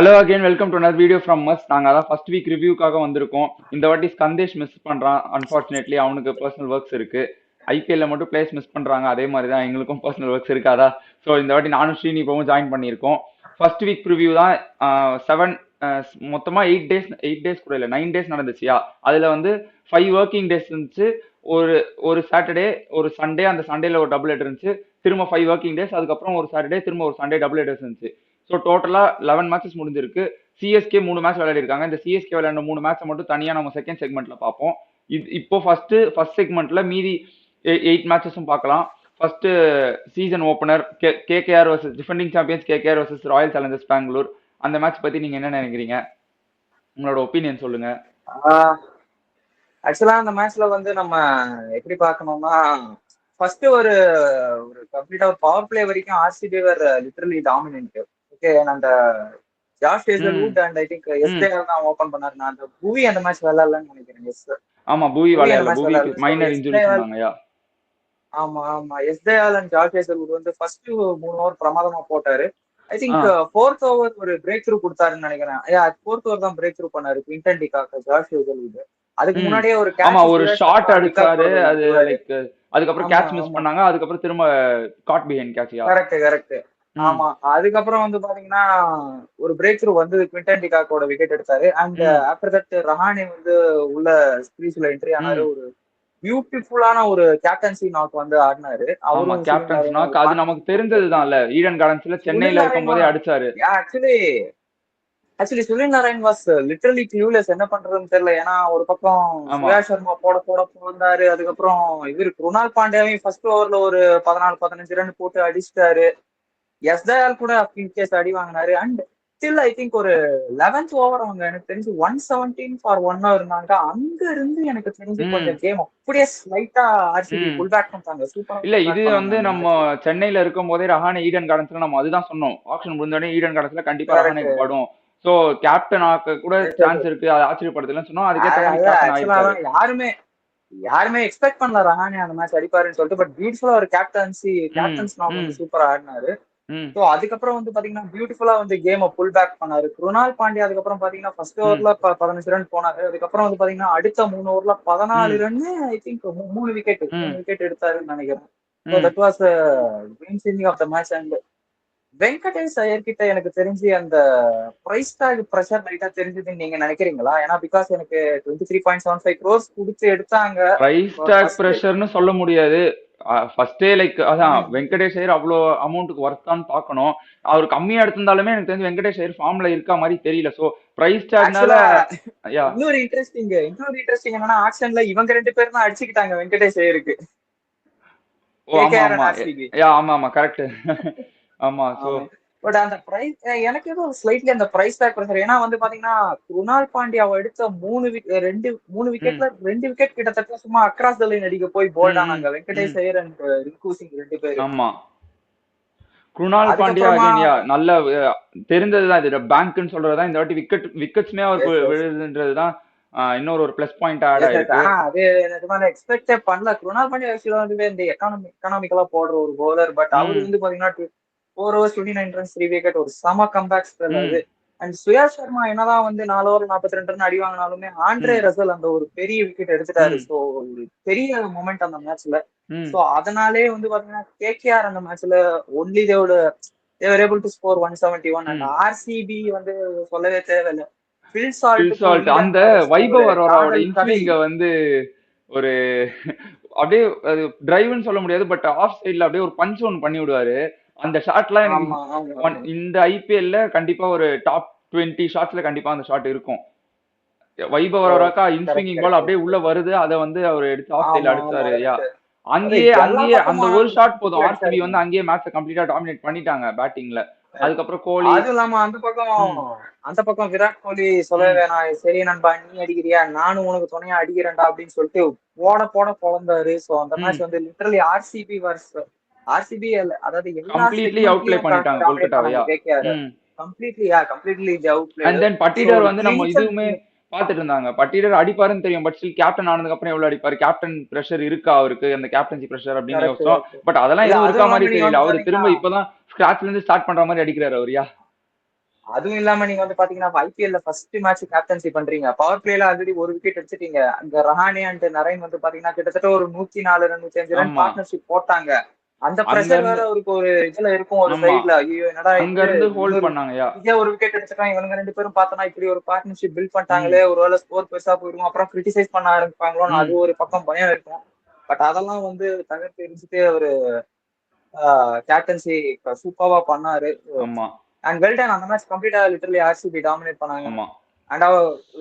Hello again welcome to another video from us. நாங்கள் அதான் first week ரிவ்யூக்காக வந்திருக்கோம். இந்த வாட்டி ஸ்கந்தேஷ் மிஸ் பண்ணுறான். அன்ஃபார்ச்சுனேட்லி அவனுக்கு பர்சனல் ஒர்க்ஸ் இருக்கு. ஐபிஎல்ல மட்டும் பிளேஸ் மிஸ் பண்ணுறாங்க. அதே மாதிரி தான் எங்களுக்கும் பர்சனல் ஒர்க்ஸ் இருக்காதா. ஸோ இந்த வாட்டி நானும் ஸ்ரீனிபாவும் ஜாயின் பண்ணியிருக்கோம். ஃபர்ஸ்ட் வீக் ரிவ்யூ தான். செவன் மொத்தமாக 8 டேஸ் கூட இல்லை 9 டேஸ் நடந்துச்சியா. அதில் வந்து 5 ஒர்க்கிங் டேஸ் இருந்துச்சு. ஒரு ஒரு சாட்டர்டே ஒரு சண்டே, அந்த சண்டேல ஒரு டபுள் ஹெட் இருந்துச்சு. திரும்ப 5 ஒர்க்கிங் டேஸ், அதுக்கப்புறம் ஒரு சாட்டர்டே, திரும்ப ஒரு சண்டே டபுள் ஹெடர்ஸ் இருந்துச்சு. ஸோ டோட்டலா 11 மேட்சஸ் முடிஞ்சிருக்கு. சிஎஸ்கே 3 மேட்ச் விளையாடிருக்காங்க. இந்த சிஎஸ்கே விளையாண்ட 3 மேட்சை மட்டும் தனியா நம்ம செகண்ட் செக்மெண்ட்ல பார்ப்போம். இப்போ ஃபர்ஸ்ட் செக்மெண்ட்ல மீதி 8 மேட்சஸும் பார்க்கலாம். First season opener KKR versus defending champions KKR versus Royal Challengers Bengaluru. அந்த மேட்ச் பத்தி நீங்க என்ன நினைக்கிறீங்க? உங்களோட ஒப்பீனியன் சொல்லுங்க. ஆக்சுவலா அந்த மேட்ச்ல வந்து நம்ம எப்படி பார்க்கணும்னா, ஃபர்ஸ்ட் ஒரு ஒரு கம்ப்ளீட்டா ஒரு பவர் பிளே வரைக்கும் ஆர்சிபி வர் லிட்டரலி டாமினன்ட். ஓகே, அந்த Josh Hazlewood and I think எஸ்டேஆர் தான் ஓபன் பண்ணாரு. நான் அந்த பூவி அந்த மேட்ச் விளையாடலன்னு நினைக்கிறேன். எஸ் ஆமா, பூவி விளையாடல. பூவிக்கு மைனர் இன்ஜூரி சொன்னாங்கயா. ஆமா ஆமா, எஸ்டேஆர் அண்ட் ஜாஷ் ஹேசல்வுட் வந்து ஃபர்ஸ்ட் 3 ஓவர் பிரமாதமா போட்டாரு. ஐ திங்க் 4th ஓவர் ஒரு பிரேக் த்ரூ கொடுத்தாருன்னு நினைக்கிறேன். 4th ஓவர் தான் பிரேக் த்ரூ பண்ணாரு குவிண்டன் டிகாக் ஜாஷ் ஹேசல்வுட். அதுக்கு முன்னாடியே ஒரு ஷாட் அடிச்சாரு. அது லைக் அதுக்கப்புறம் கேட்ச் மிஸ் பண்ணாங்க. அதுக்கப்புறம் திரும்ப காட் பிஹைண்ட் கேட்ச். கரெக்ட். ஆமா, அதுக்கப்புறம் வந்து பாத்தீங்கன்னா ஒரு பிரேக் த்ரூ வந்து குவிண்டன் டிகாக்கோட விக்கெட் எடுத்தாரு. அண்ட் ஆஃப்டர் தட் ரஹானே வந்து உள்ள ஸ்கிரீஸ்ல என்ட்ரி ஆனாரு. ஒரு பியூட்டிஃபுல்லான ஒரு கேப்டன்சி நாக் வந்து ஆடினாரு. அவரும் கேப்டன்சி நாக் அது நமக்கு தெரிஞ்சதுதான்ல. ஈடன் கார்டன்ஸ்ல சென்னையில இருக்கும்போதே அடிச்சாரு. Actually Sunil Narine was literally clueless, என்ன பண்றதுன்னு தெரியல. ஏன்னா ஒரு பக்கம் சுயா சர்மா போட போந்தாரு. அதுக்கப்புறம் இவரு குருணால் பாண்டியாவையும் ஃபர்ஸ்ட் ஓவர்ல ஒரு 14-15 ரன் போட்டு அடிச்சிட்டாரு. எஸ்தயால் கூட கேஸ் அடி வாங்கினாரு. அண்ட் ஸ்டில் ஐ திங்க் ஒரு 11th ஓவர் அவங்க எனக்கு தெரிஞ்சு 117 ஃபார் 1 hour இருந்தாங்க. அங்க இருந்து எனக்கு தெரிஞ்சு கொஞ்சம் கேம் அப்படியே ஸ்லைட்டா ஆர்சிபி புல் பேக் பண்ணாங்க. சூப்பரா இல்ல, இது வந்து நம்ம சென்னையில இருக்கும் போதே ரஹானே ஈடன் கார்டன்ஸ்ல நம்ம அதுதான் சொன்னோம். ஆக்ஷன் முடிஞ்சோடனே ஈடன் கார்டன்ஸ்ல கண்டிப்பா ரஹானேக்கு படும். சோ கேப்டன் ஆக்க கூட சான்ஸ் இருக்கு, அது ஆச்சரியப்படுத்தலன்னு சொன்னோம். அதுக்கேற்ற மாதிரி கேப்டன் ஆயிருக்காரு. யாருமே எக்ஸ்பெக்ட் பண்ணல ரஹானே அந்த மேட்ச் அடிப்பாருன்னு சொல்லிட்டு. பட் பியூட்டிஃபுல்லா ஒரு கேப்டன்ஸ் நாக் வந்து சூப்பரா ஆடினாரு. சோ அதுக்கப்புறம் வந்து பாத்தீங்கன்னா பியூட்டிஃபுல்லா வந்து கேமை புல் பேக் பண்ணாரு குருணால் பாண்டியா. அதுக்கப்புறம் பாத்தீங்கன்னா ஃபர்ஸ்ட் ஓவர்ல 15 ரன் போனாரு. அதுக்கப்புறம் வந்து பாத்தீங்கன்னா அடுத்த 3 ஓவர்ல 14 ரன் ஐ திங்க் 3 விக்கெட் எடுத்தாருன்னு நினைக்கிறேன். So that was game changing of the match. And Venkatesh Iyer கிட்ட எனக்கு தெரிஞ்சு அந்த பிரைஸ் டாக் பிரஷர் லைட்டா தெரிஞ்சதுன்னு நீங்க நினைக்கிறீங்களா? ஏன்னா பிகாஸ் எனக்கு 23.75 crores கொடுத்து எடுத்தாங்க. பிரைஸ் டாக் பிரஷர்னு சொல்ல முடியாது. ஃபர்ஸ்டே லைக் அதான் வெங்கடேஷ் ஐயர் அவ்வளோ அமௌண்ட்டுக்கு ஒர்த்தான்னு பார்க்கணும். அவர் கம்மியா எடுத்திருந்தாலுமே எனக்கு தெரிஞ்சு வெங்கடேஷ் ஐயர் ஃபார்ம்ல இருக்க மாதிரி தெரியல. சோ பிரைஸ் டாக்னால இன்னொரு இன்ட்ரெஸ்டிங் என்னன்னா ஆக்ஷன்ல இவங்க 2 பேரும் தான் அடிச்சுக்கிட்டாங்க வெங்கடேஷ் ஐயருக்கு. ஆமா கரெக்ட். ஆமா. சோ பட் அந்த பிரைஸ் எனக்கு ஏதோ ஸ்லைட்லி அந்த பிரைஸ் டாக் பிரஷர். ஏன்னா வந்து பாத்தீங்கன்னா குருணால் பாண்டியா எடுத்த 3 விக்கெட்ல 2 விக்கெட் கிட்டத்தட்ட சும்மா அக்ராஸ் த லைன் அடிக்க போய் போல்ட் ஆனாங்க வெங்கடேஷ் ஐயர் அண்ட் ரிங்கு சிங் 2 பேரும். ஆமா, குருணால் பாண்டியா நல்ல தெரிஞ்சதுதான். இது பேங்க்னு சொல்றதுதான். இந்த வாட்டி விக்கெட்ஸ்மே அவருக்கு விழுதுன்றதுதான் இன்னொரு ஒரு பிளஸ் பாயிண்ட் ஆட் ஆயிருக்கு. அது நிஜமான எக்ஸ்பெக்டே பண்ணல. குருணால் பாண்டியா ஆக்சுவலா வந்து இந்த எக்கானமிக்கலா போடுற ஒரு பவுலர். பட் அவரு வந்து பாத்தீங்கன்னா 4 overs 29 runs 3 wicket ஒரு சம கம்பேக் ஸ்பெல் அது. அண்ட் சுயா சர்மா என்னதான் வந்து 4 over 42 run அடி வாங்கினாலுமே ஆண்ட்ரே ரசல் அந்த ஒரு பெரிய விக்கெட் எடுத்துட்டாரு. சோ ஒரு பெரிய மொமெண்ட் அந்த மேட்ச்ல. சோ அதனாலே வந்து பாத்தீங்கன்னா கேகேஆர் அந்த மேட்ச்ல only they were able to score 171. And RCB வந்து சொல்லவே தேவையில்லை. அந்த வைபவ் அரோராவோட இன்ஸ்விங்க வந்து ஒரு அப்படியே டிரைவ்னு சொல்ல முடியாது, பட் ஆஃப் சைட்ல அப்படியே ஒரு பஞ்ச் ஒன் பண்ணி விடுவாரு. அந்த ஷாட்லாம் எனக்கு இந்த ஐபிஎல்ல கண்டிப்பா ஒரு டாப் 20 ஷாட்ஸ்ல கண்டிப்பா அந்த ஷாட் இருக்கும். வைபவ் அரோராக்கா இன்ஸ்விங்கிங் பால் அப்படியே உள்ள வருது, அதை வந்து அவர் எடுத்து ஆஃப் சைட்ல அடிச்சாரு. அங்கேயே அந்த ஒரு ஷாட் போதும். ஆர்சிபி வந்து அங்கேயே மேட்சை கம்ப்ளீட்டா டாமினேட் பண்ணிட்டாங்க பேட்டிங்ல. அதுக்கப்புறம் கோலி, அது இல்லாம அந்த பக்கம் விராட் கோலி சொல்லவே வேணாம். சரி நண்பா, நீ அடிக்கிறியா, நானும் உனக்கு துணையா அடிக்கிறேன்டா அப்படின்னு சொல்லிட்டு போட பொழந்தாரு. சோ அந்த மேட்ச் வந்து லிட்டரலி ஆர்சிபி அதாவது கம்ப்ளீட்லி அவுட் பிளே பண்ணிட்டாங்க கொல்கட்டாவையா. Completely out play. And then Patidar வந்து நம்ம இதுவுமே பாத்துட்டு இருந்தாங்க. பட்டிடர் அடிப்பாருன்னு தெரியும், பட் ஸ்டில் கேப்டன் ஆனதுக்கு அப்புறம் எவ்வளவு அடிப்பாரு, கேப்டன் பிரஷர் இருக்கா அவருக்கு, அந்த கேப்டன்சி பிரஷர் அப்படின்னு யோசிச்சோம். பட் அதெல்லாம் எதுவும் இருக்கா மாதிரி தெரியல. அவரு திரும்ப இப்பதான் ஸ்கிராச்ல இருந்து ஸ்டார்ட் பண்ற மாதிரி அடிக்கிறாரு அவரியா. அதுவும் இல்லாம நீங்க வந்து பாத்தீங்கன்னா ஐபிஎல்ல ஃபர்ஸ்ட் மேட்ச் கேப்டன்சி பண்றீங்க, பவர் பிளேல ஆல்ரெடி ஒரு விக்கெட் எடுத்துட்டீங்க. அங்க ரஹானே அண்ட் நரேன் வந்து பாத்தீங்கன்னா கிட்டத்தட்ட ஒரு 104 ரன் 105 ரன் ஆமா. பார்ட்னர்ஷிப் போட்டாங்க. அந்த அங்க பிரஷர் வேற இருந்து அவருக்கு ஒரு இதுல இருக்கும் ஒரு ஆமா. சைடுல. ஐயோ என்னடா அங்க இது, இருந்து ஹோல்ட் இன்னொரு பண்ணாங்கயா. இதே ஒரு விக்கெட் எடுத்துட்டான், இவனுங்க ரெண்டு பேரும் பார்த்தோன்னா இப்படி ஒரு பார்ட்னர்ஷிப் பில்ட் ம். பண்ணிட்டாங்களே, ஒருவேளை ஸ்கோர் பெருசா போயிடும், அப்புறம் கிரிட்டிசைஸ் பண்ண ஆரம்பிப்பாங்களோன்னு அது ம். ஒரு பக்கம் பயம் இருக்கும். பட் அதெல்லாம் வந்து தகர்த்து எரிஞ்சுட்டு அவரு கேப்டன்சி சூப்பர்வா பண்ணாரு. ஆமா. And well done. அந்த மேட்ச் கம்ப்ளீட்டா லிட்டரலி ஆர்சிபி டாமினேட் பண்ணாங்க. ஆமா. அண்ட்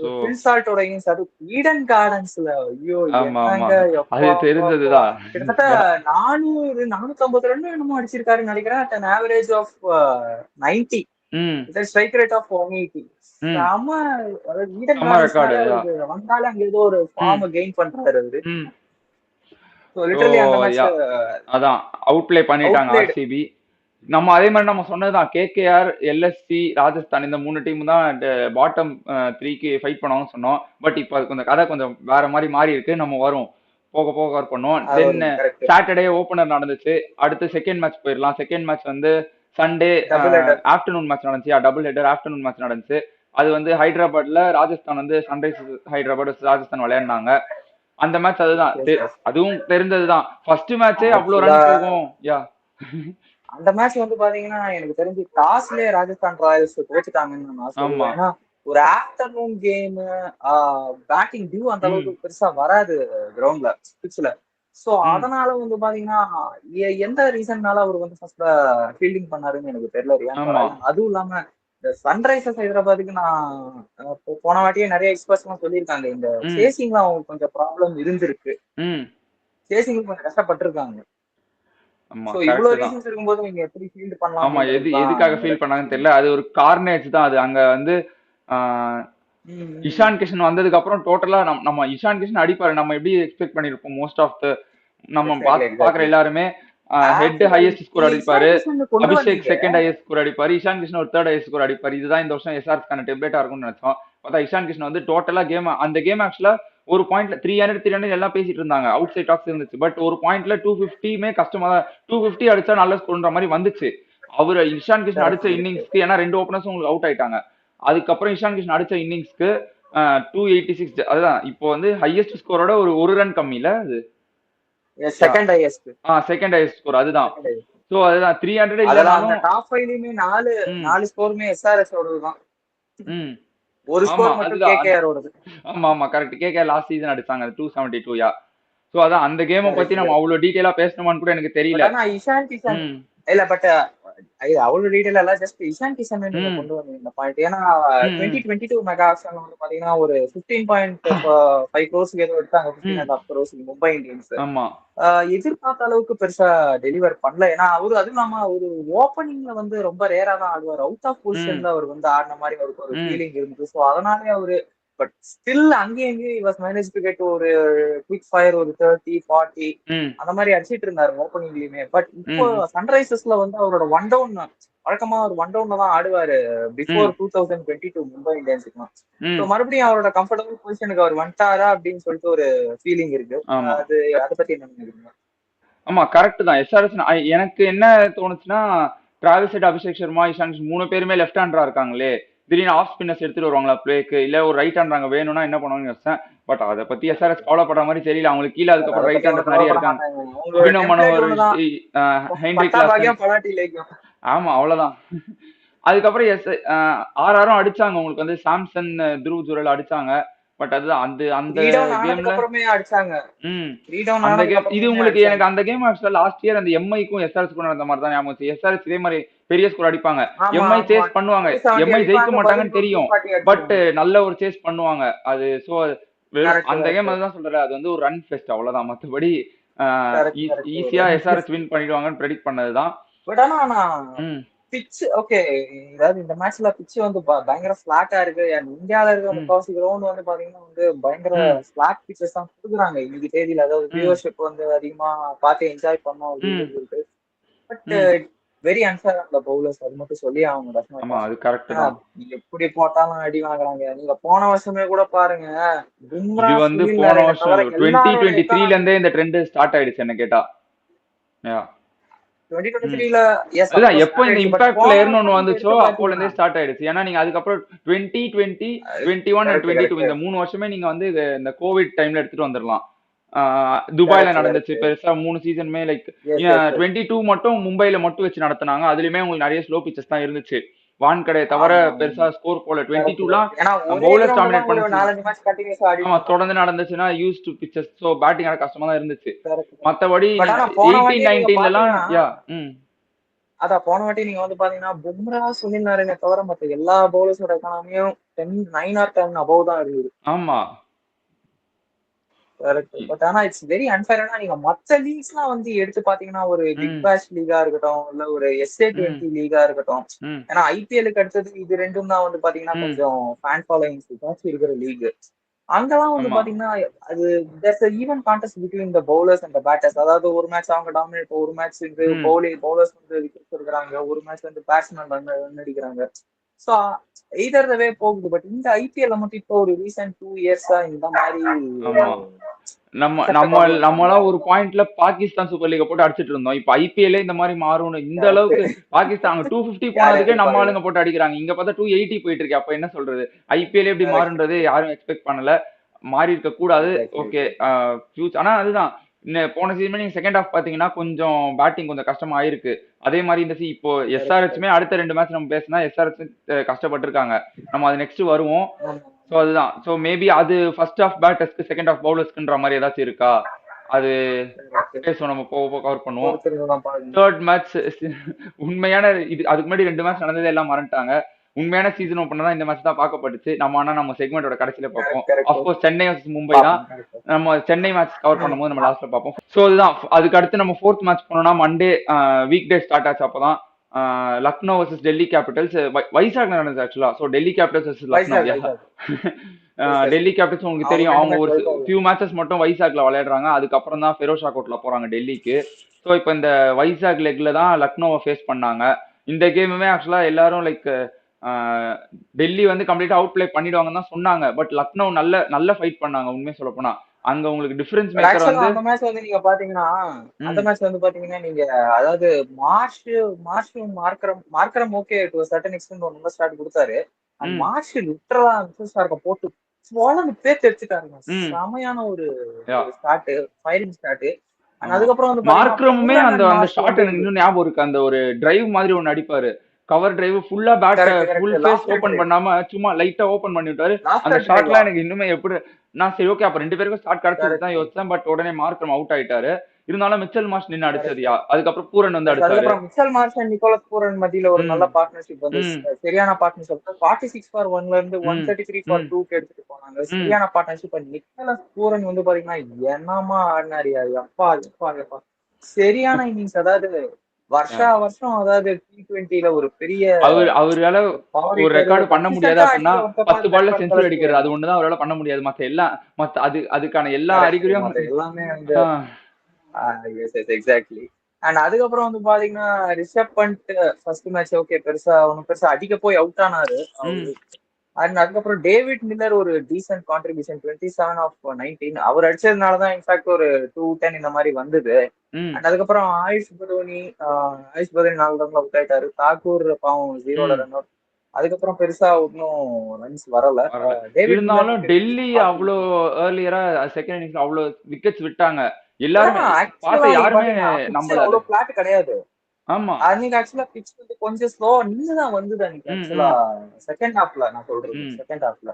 சோ பில் சால்ட்டோட இன்னிங்ஸ், அது ஈடன் கார்டன்ஸ்ல, ஐயோ ஆமா, ஆமா. என்னங்க, அது எப்பா அப்பா அப்பா. தெரிஞ்சதுதான். கிட்டத்தட்ட யா 450 ரன் என்னமோ அடிச்சிருக்காருன்னு நினைக்கிறேன். At an average of 90. ம். Strike rate of 180. ம். செம. அதாவது ஈடன் செம்ம ரெக்கார்டு. கார்டன்ஸ்னாலே யா அவருக்கு வந்தாலே அங்க ஏதோ ஒரு ம். ஃபார்ம் கெயின் பண்றாரு அவரு. ம். ஸோ ஸோ லிட்டரலி அந்த மேட்ச் யா அதான் அவுட் ப்ளே அவுட் பண்ணிட்டாங்க பிளேடு. ஆர்சிபி. நம்ம அதே மாதிரி நம்ம சொன்னதுதான், கேகேஆர், எல்எஸ்சி, ராஜஸ்தான் இந்த 3 டீம் தான் பாட்டம் 3க்கு ஃபைட் பண்ணுவாங்கன்னு சொன்னோம். பட் இப்போ அது கொஞ்சம் கதை கொஞ்சம் வேற மாதிரி மாறி இருக்கு. நம்ம வரும் போக போக கவர் பண்ணுவோம். அது தென் ஒரு கரெக்ட். சாட்டர்டே ஓப்பனர் நடந்துச்சு. அடுத்து செகண்ட் மேட்ச் போயிடலாம். செகண்ட் மேட்ச் வந்து Sunday double header. Afternoon match நடந்துச்சு. டபுள் ஹெட்டர் ஆஃப்டர்நூன் மேட்ச் நடந்துச்சு. அது வந்து ஹைதராபாத்ல ராஜஸ்தான் வந்து சன்ரைசர்ஸ் ஹைதராபாத் versus ராஜஸ்தான் விளையாடினாங்க. அந்த மேட்ச் அதுதான் எஸ் எஸ் எஸ். அதுவும் தெரிஞ்சதுதான். ஃபர்ஸ்ட் மேட்சே அவ்வளவு ஆக்சுவலா ரன் போகும். யா அந்த மேட்ச் வந்து பாத்தீங்கன்னா எனக்கு தெரிஞ்சு டாஸ்லயே ராஜஸ்தான் ராயல்ஸ் தோத்துட்டாங்கன்னு நான் ஆமா. சொல்லுவேன். ஏன்னா ஒரு ஆஃப்டர்நூன் கேம், பேட்டிங் டியூ அந்த ம். அளவுக்கு பெருசா வராது கிரவுண்ட்ல, பிட்ச்ல. சோ ம். அதனால வந்து பாத்தீங்கன்னா எந்த ரீசன்னால அவர் வந்து ஃபர்ஸ்ட்ல ஃபீல்டிங் பண்ணாருன்னு எனக்கு தெரியல, ரியான் ஆமா. பராக். அதுவும் இல்லாம இந்த சன்ரைசர்ஸ் ஹைதராபாத்துக்கு நான் போன வாட்டியே நிறைய எக்ஸ்பர்ட்ஸ் எல்லாம் சொல்லியிருக்காங்க, இந்த ம். சேசிங்ல அவங்களுக்கு கொஞ்சம் ப்ராப்ளம் இருந்திருக்கு. ம். சேசிங் கொஞ்சம் கஷ்டப்பட்டிருக்காங்க. ஆமா சோ கரெக்ட் இவ்வளவு தான். ரீசன்ஸ் இருக்கும்போது நீங்க எப்படி ஃபீல்ட் பண்ணலாம் ஆமா அப்படின்றது தான் எதுக்காக என்னோட ஃபீல் பண்ணாங்கன்னு கொஸ்டின். தெரியல. அது ஒரு கார்னேஜ் தான் அது. அங்க வந்து இஷான் கிஷன் வந்ததுக்கு அப்புறம் டோட்டலா நம்ம இஷான் கிஷன் அடிப்பாரு. நம்ம எப்படி எக்ஸ்பெக்ட் பண்ணிருப்போம் மோஸ்ட் ஆஃப் த நம்ம எக்ஸாக்ட்லி பாக்குற எக்ஸாக்ட்லி. எல்லாருமே. ஹெட் ஆக்சுவலா ஹையஸ்ட் ஸ்கோர் அடிப்பாரு. இஷான் கிஷன் கொண்டு அபிஷேக் வந்தீங்க. செகண்ட் ஹையஸ்ட் ஸ்கோர் அடிப்பாரு. இஷான் கிஷன் ஒரு தேர்ட் ஹையஸ்ட் ஸ்கோர் அடிப்பாரு. இதுதான் இந்த வருஷம் எஸ்ஆர்எஸ்க்கான டெப்லெட்டா இருக்கும்னு நினைச்சோம். பார்த்தா இஷான் கிஷன் வந்து டோட்டலா கேம், அந்த கேம் ஆக்சுவலா ஒரு பாயிண்ட்ல 300 எல்லாம் பேசிட்டு இருந்தாங்க. அவுட் சைட் டாக்ஸ் இருந்துச்சு. பட் ஒரு பாயிண்ட்ல 250 கஷ்டமா தான். 250 அடிச்சா நல்ல ஸ்கோர்ன்ற மாதிரி வந்துச்சு. அவரு இஷான் கிஷன் அடிச்ச இன்னிங்ஸ்க்கு, ஏன்னா 2 ஓப்பனர்ஸும் உங்களுக்கு அவுட் ஆயிட்டாங்க. அதுக்கப்புறம் இஷான் கிஷன் அடிச்ச இன்னிங்ஸ்க்கு 286. அதுதான் இப்போ வந்து ஹையஸ்ட் ஸ்கோரோட ஒரு ரன் கம்மியில அது second highest. Second highest score அதுதான். Second highest. சோ அதுதான் 300 அதுல அந்த இல்லனாலும். டாப் 5லயுமே நாலு ஸ்கோருமே எஸ்ஆர்எஸ் ஓடது தான். ம். ஒரு ஆமா ஸ்கோர் மட்டும் அதுதான். கேகேஆர் ஓடது. ஆமா ஆமா கரெக்ட். கேகே லாஸ்ட் சீசன் அடிச்சாங்க 272. யா சோ அதான் அந்த கேமை பத்தி கரெக்ட் நம்ம கரெக்ட். அவ்வளவு டீடைலா பேசணுமான்னு கூட எனக்கு பட் தெரியல. ஆனா இஷான் கிஷன் ம். இல்ல, பட் அவ்வளவு டீடைல் எல்லாம் ஜஸ்ட் இஷான் கிஷன் நீங்க ம். கொண்டு வந்தீங்க இந்த பாயிண்ட். ஏன்னா ம். 2022 மெகா ஆக்ஷன்ல வந்து பாத்தீங்கன்னா ஒரு 15.5 crores ஏதோ எடுத்தாங்க, ம். 15.5 crores மும்பை இந்தியன்ஸ். ஆமா. எதிர்பார்த்த அளவுக்கு பெருசா டெலிவர் பண்ணல. ஏன்னா அவரு அதுவும் இல்லாம ஒரு ஓப்பனிங்ல வந்து ரொம்ப ரேரா தான் ஆடுவார். அவுட் ஆஃப் ம். பொசிஷன்ல அவர் வந்து ஆடின மாதிரி அவருக்கு ஒரு ம். ஃபீலிங் இருந்துச்சு. ஸோ அதனாலே அவரு பட் ஸ்டில் அங்கேயும் வாஸ் மேனேஜ் டு கெட் ஒரு குவிக் ஃபயர் ஒரு 30 40 ம். அந்த மாதிரி அடிச்சிட்டு இருந்தாரு ஓப்பனிங்லயுமே. பட் இப்போ ம். சன்ரைசர்ஸ்ல வந்து அவரோட ஒன் டவுன், வழக்கமா ஒரு ஒன் டவுன்ல தான் ஆடுவாரு பிஃபோர் ம். 2022 மும்பை இந்தியன்ஸுக்கு. ஸோ ம். மறுபடியும் அவரோட கம்ஃபர்டபுள் பொசிஷனுக்கு அவர் வந்துட்டாரா அப்படின்னு சொல்லிட்டு ஒரு ஃபீலிங் இருக்கு. ஆமா அது அதை பத்தி என்ன நினைக்கிறீங்க? ஆமா கரெக்ட் தான். எஸ்ஆர்எஸ் எனக்கு என்ன தோணுச்சுன்னா, டிராவிஸ் ஹெட், அபிஷேக் சர்மா, இஷான் கிஷன் 3 பேருமே லெஃப்ட் ஹேண்டரா இருக்காங்களே, திடீர்னு ஆஃப் ஸ்பின்னர்ஸ் எடுத்துட்டு வருவாங்களா பிளேக்கு, இல்ல ஒரு ரைட் ஹேண்டர் வேணும்னா என்ன பண்ணுவாங்கன்னு யோசிச்சேன். பட் அதை பத்தி எஸ்ஆர்எஸ் கவலைப்படுற மாதிரி தெரியல. அவங்களுக்கு கீழே அதை அதுக்கப்புறம் ரைட் பத்தி அவங்க ஹேண்டர்ஸ் நிறைய கவலைப்பட இருக்காங்க. மாட்டாங்க. உங்களோட வினோ டெம்ப்ளேட் மனோகர், ஒண்ணுதான், ஹென்ரி பட்டா கிளாசன். பாக்கியம் பலாட்டி லேக்கும். ஆமா அவ்வளவுதான். அதுக்கப்புறம் ஆறாரும் அடிச்சாங்க. உங்களுக்கு வந்து சாம்சன், துருவ் ஜுரல் அடிச்சாங்க. பட் அதுதான் அந்த அந்த 3 டவுன் ஆனதுக்கு கேம்ல. அப்புறமே அடிச்சாங்க. ம் 3 டவுன் அந்த ஆனதுக்கு கேம் இது அப்புறமே உங்களுக்கு அடிச்சாங்க. எனக்கு அந்த கேம் ஆக்சுவலா லாஸ்ட் இயர் அந்த எம்ஐக்கும் எஸ்ஆர்எஸ்க்கும் நடந்த மாதிரி தான் ஞாபகம். எஸ்ஆர்எஸ் இதே மாதிரி பெரிய ஸ்கோர் அடிப்பாங்க, ஆமா எம்ஐ ஆமா, சேஸ் பண்ணுவாங்க. 270 எம்ஐ ஜெயிக்க அடிப்பாங்க, பதில் மாட்டாங்கன்னு தெரியும், 240 பட் அடிச்சிருவாங்க. நல்ல ஒரு சேஸ் பண்ணுவாங்க. அது சோ வெறும் கரெக்ட் அந்த கேம் கரெக்ட் அதுதான் சொல்றேன். அது வந்து ஒரு ரன் ஃபெஸ்ட் அவ்வளவுதான். மத்தபடி கரெக்ட் கரெக்ட். ஈஸியா எஸ்ஆர்எஸ் வின் பண்ணிடுவாங்கன்னு ப்ரெடிக்ட் பண்ணதுதான். பட் ஆனா ம். Pitch okay. அதாவது இந்த மேட்ச்ல பிட்ச் வந்து பயங்கர ஃபிளாட்டா இருக்கு. இந்தியால இருக்கிற ம். முக்காவாசி கிரவுண்ட் வந்து பாத்தீங்கன்னா வந்து பயங்கர ம். ஃபிளாட் பிச்சஸ் தான் கொடுக்குறாங்க இன்னைக்கு தேதியில. அதாவது ம். வியூவர்ஷிப் வந்து அதிகமா பார்த்து என்ஜாய் பண்ணோம் ம். அப்படின்னு சொல்லிட்டு. பட் ம். வெரி அன்ஃபேர் அந்த பவுலர்ஸ், அது மட்டும் சொல்லி அவங்க ஆமா டெஃபினட்டா. அது கரெக்ட் ஏன்னா தான். எப்படி போட்டாலும் அடி வாங்குறாங்க. நீங்க போன வருஷமே கூட பாருங்க, பும்ரா, இது வந்து சுனில் போன நரேனை வருஷம் தவிர எல்லாரோட 2023ல இருந்தே இந்த ட்ரெண்ட் ஸ்டார்ட் ஆயிடுச்சு என்ன கேட்டா. Yeah. 2023ல எஸ் அதுதான் அப்கோர்ஸ் எப்போ ஸ்டார்ட் இந்த ஆயிடுச்சு. பட் இம்பாக்ட் போன பிளேயர்னு வருஷம் ஒன்று நீங்க வந்துச்சோ எடுத்து அப்போல பாத்தீங்கன்னா இருந்தே ஸ்டார்ட் ஆயிடுச்சு. ஏன்னா நீங்க அதுக்கப்புறம் 2020 21 அண்ட் கரெக்ட் 22 கரெக்ட் இந்த 3 வருஷமே நீங்க வந்து இந்த கோவிட் டைம்ல எடுத்துட்டு வந்துடலாம். துபாயில கரெக்ட் நடந்துச்சு கரெக்ட் பெருசா 3 சீசனுமே. லைக் எஸ் எஸ் எஸ் 22 மட்டும் மும்பைல மட்டும் வச்சு நடத்துனாங்க. அதுலயுமே உங்களுக்கு நிறைய ஸ்லோ பிச்சஸ் தான் இருந்துச்சு. வான்கடையை தவிர ஆமா பெருசா ஸ்கோர் போல. கரெக்ட் 22லாம் கரெக்ட். ஏன்னா ஒரே பவுலர்ஸ் கிரவுண்ட்ல டாமினேட் தான் ஒரு பண்ணுச்சு. 4-5 மேட்ச் கண்டினியூஸா ஆமா ஆடிட்டு இருந்தாங்க. தொடர்ந்து நடந்துச்சுன்னா use to pitches, so batting ஆட கஷ்டமா தான் இருந்துச்சு. கரெக்ட். மத்தபடி பட் நீங்க ஆனா போன 18 வாட்டி நீங்க 19லலாம் பாத்தீங்கன்னா யா ம் அதான் போன வாட்டி நீங்க வந்து பாத்தீங்கன்னா பும்ரா சுனில் நாராயண தவிர மத்த எல்லா பவுலர்ஸோட எக்கானமியும் 9 ஆர் 10 அபவ் தான் இருந்தது. ஆமா கரெக்ட். இ- பட் ஆனா இட்ஸ் வெரி அன்ஃபேர். ஏன்னா நீங்க மத்த லீக்ஸ் எல்லாம் வந்து எடுத்து பாத்தீங்கன்னா ஒரு பிக் ம் பேஷ் லீகா இருக்கட்டும் இல்ல ஒரு எஸ்ஏ ம் 20 லீகா இருக்கட்டும். ம் ஏன்னா ஐபிஎல்லுக்கு அடுத்தது இது ரெண்டும் தான் வந்து பாத்தீங்கன்னா ம் கொஞ்சம் ஃபேன் ஃபாலோயிங்ஸ் ஜாஸ்தி இருக்கிற லீக். அங்கெல்லாம் வந்து ஆமா பாத்தீங்கன்னா அது there's a even contest between the bowlers and the batters. அதாவது ஒரு மேட்ச் அவங்க டாமினேட், ஒரு மேட்ச் வந்து ம் பவுலர்ஸ் வந்து விக்கெட் எடுக்கிறாங்க, ஒரு மேட்ச் வந்து பேட்ஸ்மேன் ரன் அடிக்கிறாங்க. ஸோ எய்தர் த வே போகுது. பட் இந்த ஐபிஎல்ல மட்டும் இப்போ ஒரு ரீசெண்ட் 2 இயர்ஸா இந்த மாதிரி ஒரு ஆமா நம்ம கான்செப்ட நம்ம கொண்டு வந்துட்டாங்க. நம்மளாம் ஒரு பாயிண்ட்ல பாகிஸ்தான் சூப்பர் லீக போட்டு அடிச்சிட்டு இருந்தோம். இப்ப ஐபிஎல்லே இந்த மாதிரி மாறும்னு இந்த அளவுக்கு கரெக்ட். பாகிஸ்தான் அங்க 250 யார் போனதுக்கே நம்ம எதிர்பார்க்கல. ஆளுங்க போட்டு அடிக்கிறாங்க. இங்க பார்த்தா 280 போயிட்டு இருக்கு. அப்ப என்ன சொல்றது? ஐபிஎல்லே இப்படி கரெக்ட் மாறுன்றது யாரும் எக்ஸ்பெக்ட் பண்ணல. மாறி இருக்க கூடாது. Exactly okay exactly. ஆனா அதுதான் போன சீசன் நீங்க செகண்ட் ஹாஃப் பாத்தீங்கன்னா கொஞ்சம் பேட்டிங் கொஞ்சம் கஷ்டமா ஆயிருக்கு. அதே மாதிரி இந்த இப்போ கரெக்ட் எஸ்ஆர்ஹெச்மே கரெக்ட். அடுத்த 2 மேட்ச் நம்ம பேசினா எஸ்ஆர்ஹெச் கஷ்டப்பட்டிருக்காங்க. நம்ம அது நெக்ஸ்ட் வருவோம். ஆமா ஸோ அதுதான். ஸோ மேபி அது ஃபர்ஸ்ட் ஹாஃப் பேட்டர்ஸ்க்கு செகண்ட் ஹாஃப் பவுலர்ஸ்க்குன்ற மாதிரி ஏதாச்சும் இருக்கா? அது கரெக்ட். பேசுவோம், நம்ம போக போக கவர் பண்ணுவோம். பொறுத்திருந்து தான் பாக்கணும். தேர்ட் மேட்ச் உண்மையான இது அதுக்கு முன்னாடி 2 மேட்ச் நடந்ததே எல்லாம் மறந்துட்டாங்க. உண்மையான சீசன் ஓப்பனர் தான் இந்த மேட்ச் தான் பார்க்கப்பட்டுச்சு. நம்ம ஆனா நம்ம செக்மெண்டோட கடைசியில பார்ப்போம். Correct correct. Of course Chennai vs Mumbai தான். பாப்போம் கரெக்ட். நம்ம சென்னை மேட்ச் கவர் ம். பண்ணும்போது நம்ம லாஸ்ட்ல பார்ப்போம். ஸோ அதுதான். அதுக்கு அடுத்து நம்ம ஃபோர்த் மேட்ச் போனோம்னா மண்டே வீக் டே ஸ்டார்ட் ஆச்சு. அப்பதான் லக்னோ vs டெல்லி கேபிட்டல்ஸ் வைசாக்ல நடந்துச்சு ஆக்சுவலா. So Delhi Capitals vs Lucknow. Vizag Vizag. Yes yes. Delhi Capitals உங்களுக்கு அவங்க தெரியும். 2 அவங்க மேட்ச் ஒரு வைசாக். ஃபியூ மேட்சஸ் மட்டும் வைசாக்ல விளையாடுறாங்க. அதுக்கப்புறம் தான் ஃபெரோஷா கோட்ல போறாங்க டெல்லிக்கு. ஸோ இப்போ இந்த வைசாக் லெக்ல தான் லக்னோவை ஃபேஸ் பண்ணாங்க. இந்த கேமுமே ஆக்சுவலா எல்லாரும் லைக் டெல்லி வந்து கம்ப்ளீட்டா அவுட் பிளே பண்ணிடுவாங்கன்னு தான் சொன்னாங்க. பட் லக்னோ நல்ல நல்ல ஃபைட் பண்ணாங்க உண்மையை சொல்ல போனா. அங்க உங்களுக்கு டிஃபரன்ஸ் பட் மேக்கர் ஆக்சுவலா வந்து அந்த மேட்ச் வந்து நீங்க பாத்தீங்கன்னா அந்த ம் மேட்ச் வந்து பாத்தீங்கன்னா நீங்க அதாவது Marsh Marsh Markram okay to certain extent ஒரு நல்ல ஸ்டார்ட் கொடுத்தாரு. அந்த ம் மார்ஷ் லிட்டரலா ஸ்டார்க்க போட்டு போலன்னு பேத்து எடுத்துட்டாருங்க. ம் செமையான ஒரு யா ஒரு ஸ்டார்ட், ஃபயரிங் ஸ்டார்ட். அண்ட் ஆமா. அதுக்கப்புறம் வந்து பாத்தீங்கன்னா மார்க்ரமுமே பூரன் அந்த அண்ட் அந்த மார்ஷ் ஷாட் வந்து எனக்கு இன்னும் ஞாபகம் இருக்கு. அந்த ஒரு டிரைவ் மாதிரி ஒன்னு அடிப்பாரு. கவர் டிரைவ் ஃபுல்லா பேட்டை correct full correct. Face last open drive பண்ணாம சும்மா லைட்டா ஓபன் பண்ணி விட்டாரு. லாஸ்ட் அந்த டிரைவா ஷாட்லாம் எனக்கு இன்னுமே எப்படி நான் சரி ஓகே அப்ப 2 பேருக்கும் ஸ்டார்ட் கிடைச்சது தான் கரெக்ட் யோசிச்சேன். பட் உடனே மார்க்ரம் அவுட் ஆயிட்டாரு. இருந்தாலும் மிச்சல் மார்ஷ் நின்னு கரெக்ட். அடிச்சதுயா. அதுக்கப்புறம் பூரன் வந்து எஸ் அடிச்சாரு. அதுக்கப்புறம் Mitchell Marsh and Nicholas Pooran மத்தியில ஒரு நல்ல ம் பார்ட்னர்ஷிப் வந்து ம் சரியான பார்ட்னர்ஷிப். 46 ஃபார் 1ல இருந்து ம் 133 ஃபார் ம் 2க்கு எடுத்துட்டு போனாங்க. ம் சரியான பார்ட்னர்ஷிப். அண்ட் நிக்கோலஸ் பூரன் வந்து பாத்தீங்கன்னா என்னமா ஆடினாரியா, எப்பா எப்பா எப்பா சரியான இன்னிங்ஸ். அதாவது வருஷா வருஷம் அதாவது T20ல ஒரு பெரிய அவரால பவர் ஒரு ஹிட்டர் ரெக்கார்டு பண்ண முடியாது கன்சிஸ்டன்டா அப்படின்னா அடிக்கிற ஒருத்தப்பா 10 பால்ல ரெக்கார்ட் செஞ்சுரி கலெக்ட். அடிக்கிறது அது ஒண்ணுதான் அவரால பண்ண முடியாது. மத்த அதுக்கான எல்லா கரெக்ட். அறிகுறியும் மத்த எல்லாமே வந்து ஆ, எஸ் எஸ் எக்ஸாக்ட்லி. அண்ட் அதுக்கப்புறம் வந்து பாத்தீங்கன்னா Rishabh Pant first match okay பெருசா ஒன்னும் பெருசா அடிக்க போய் அவுட் ஆனாரு ம் அவரு. அண்ட் அதுக்கப்புறம் டேவிட் மில்லர் ஒரு டீசென்ட் கான்ட்ரிபியூஷன் 27 ஆஃப் 19 அவர் அடிச்சதுனாலதான் இன்ஃபேக்ட் ஒரு 210 இந்த மாதிரி வந்தது. ம் அண்ட் அதுக்கப்புறம் ஆயுஷ் பதோனி 4 ரன்ல அவுட் ஆயிட்டாரு. தாக்கூர் பாவம் 0ல ம் ரன் அவுட். அதுக்கப்புறம் பெருசா ஒன்னும் ரன்ஸ் வரல. வரல. டேவிட் மில்லர் இருந்தாலும் டெல்லி அவ்வளோ ஏர்லியரா செகண்ட் இன்னிங்ஸ்ல அவ்வளோ விக்கெட்ஸ் விட்டாங்க. எல்லாருமே ஆக்சுவலா பார்த்த நீங்க யாருமே பாத்தீங்கன்னா பிட்ச் நம்பல அது. அவ்வளவு பிளாட் கிடையாது. ஆமா. அன்னைக்கு ஆக்சுவலா பிட்ச் வந்து கொஞ்சம் ஸ்லோவா நின்னுதான் வந்தது அன்னைக்கு ம் ஆக்சுவலா. ம் செகண்ட் ஹாஃப்ல நான் சொல்றது ம் செகண்ட் ஹாஃப்ல.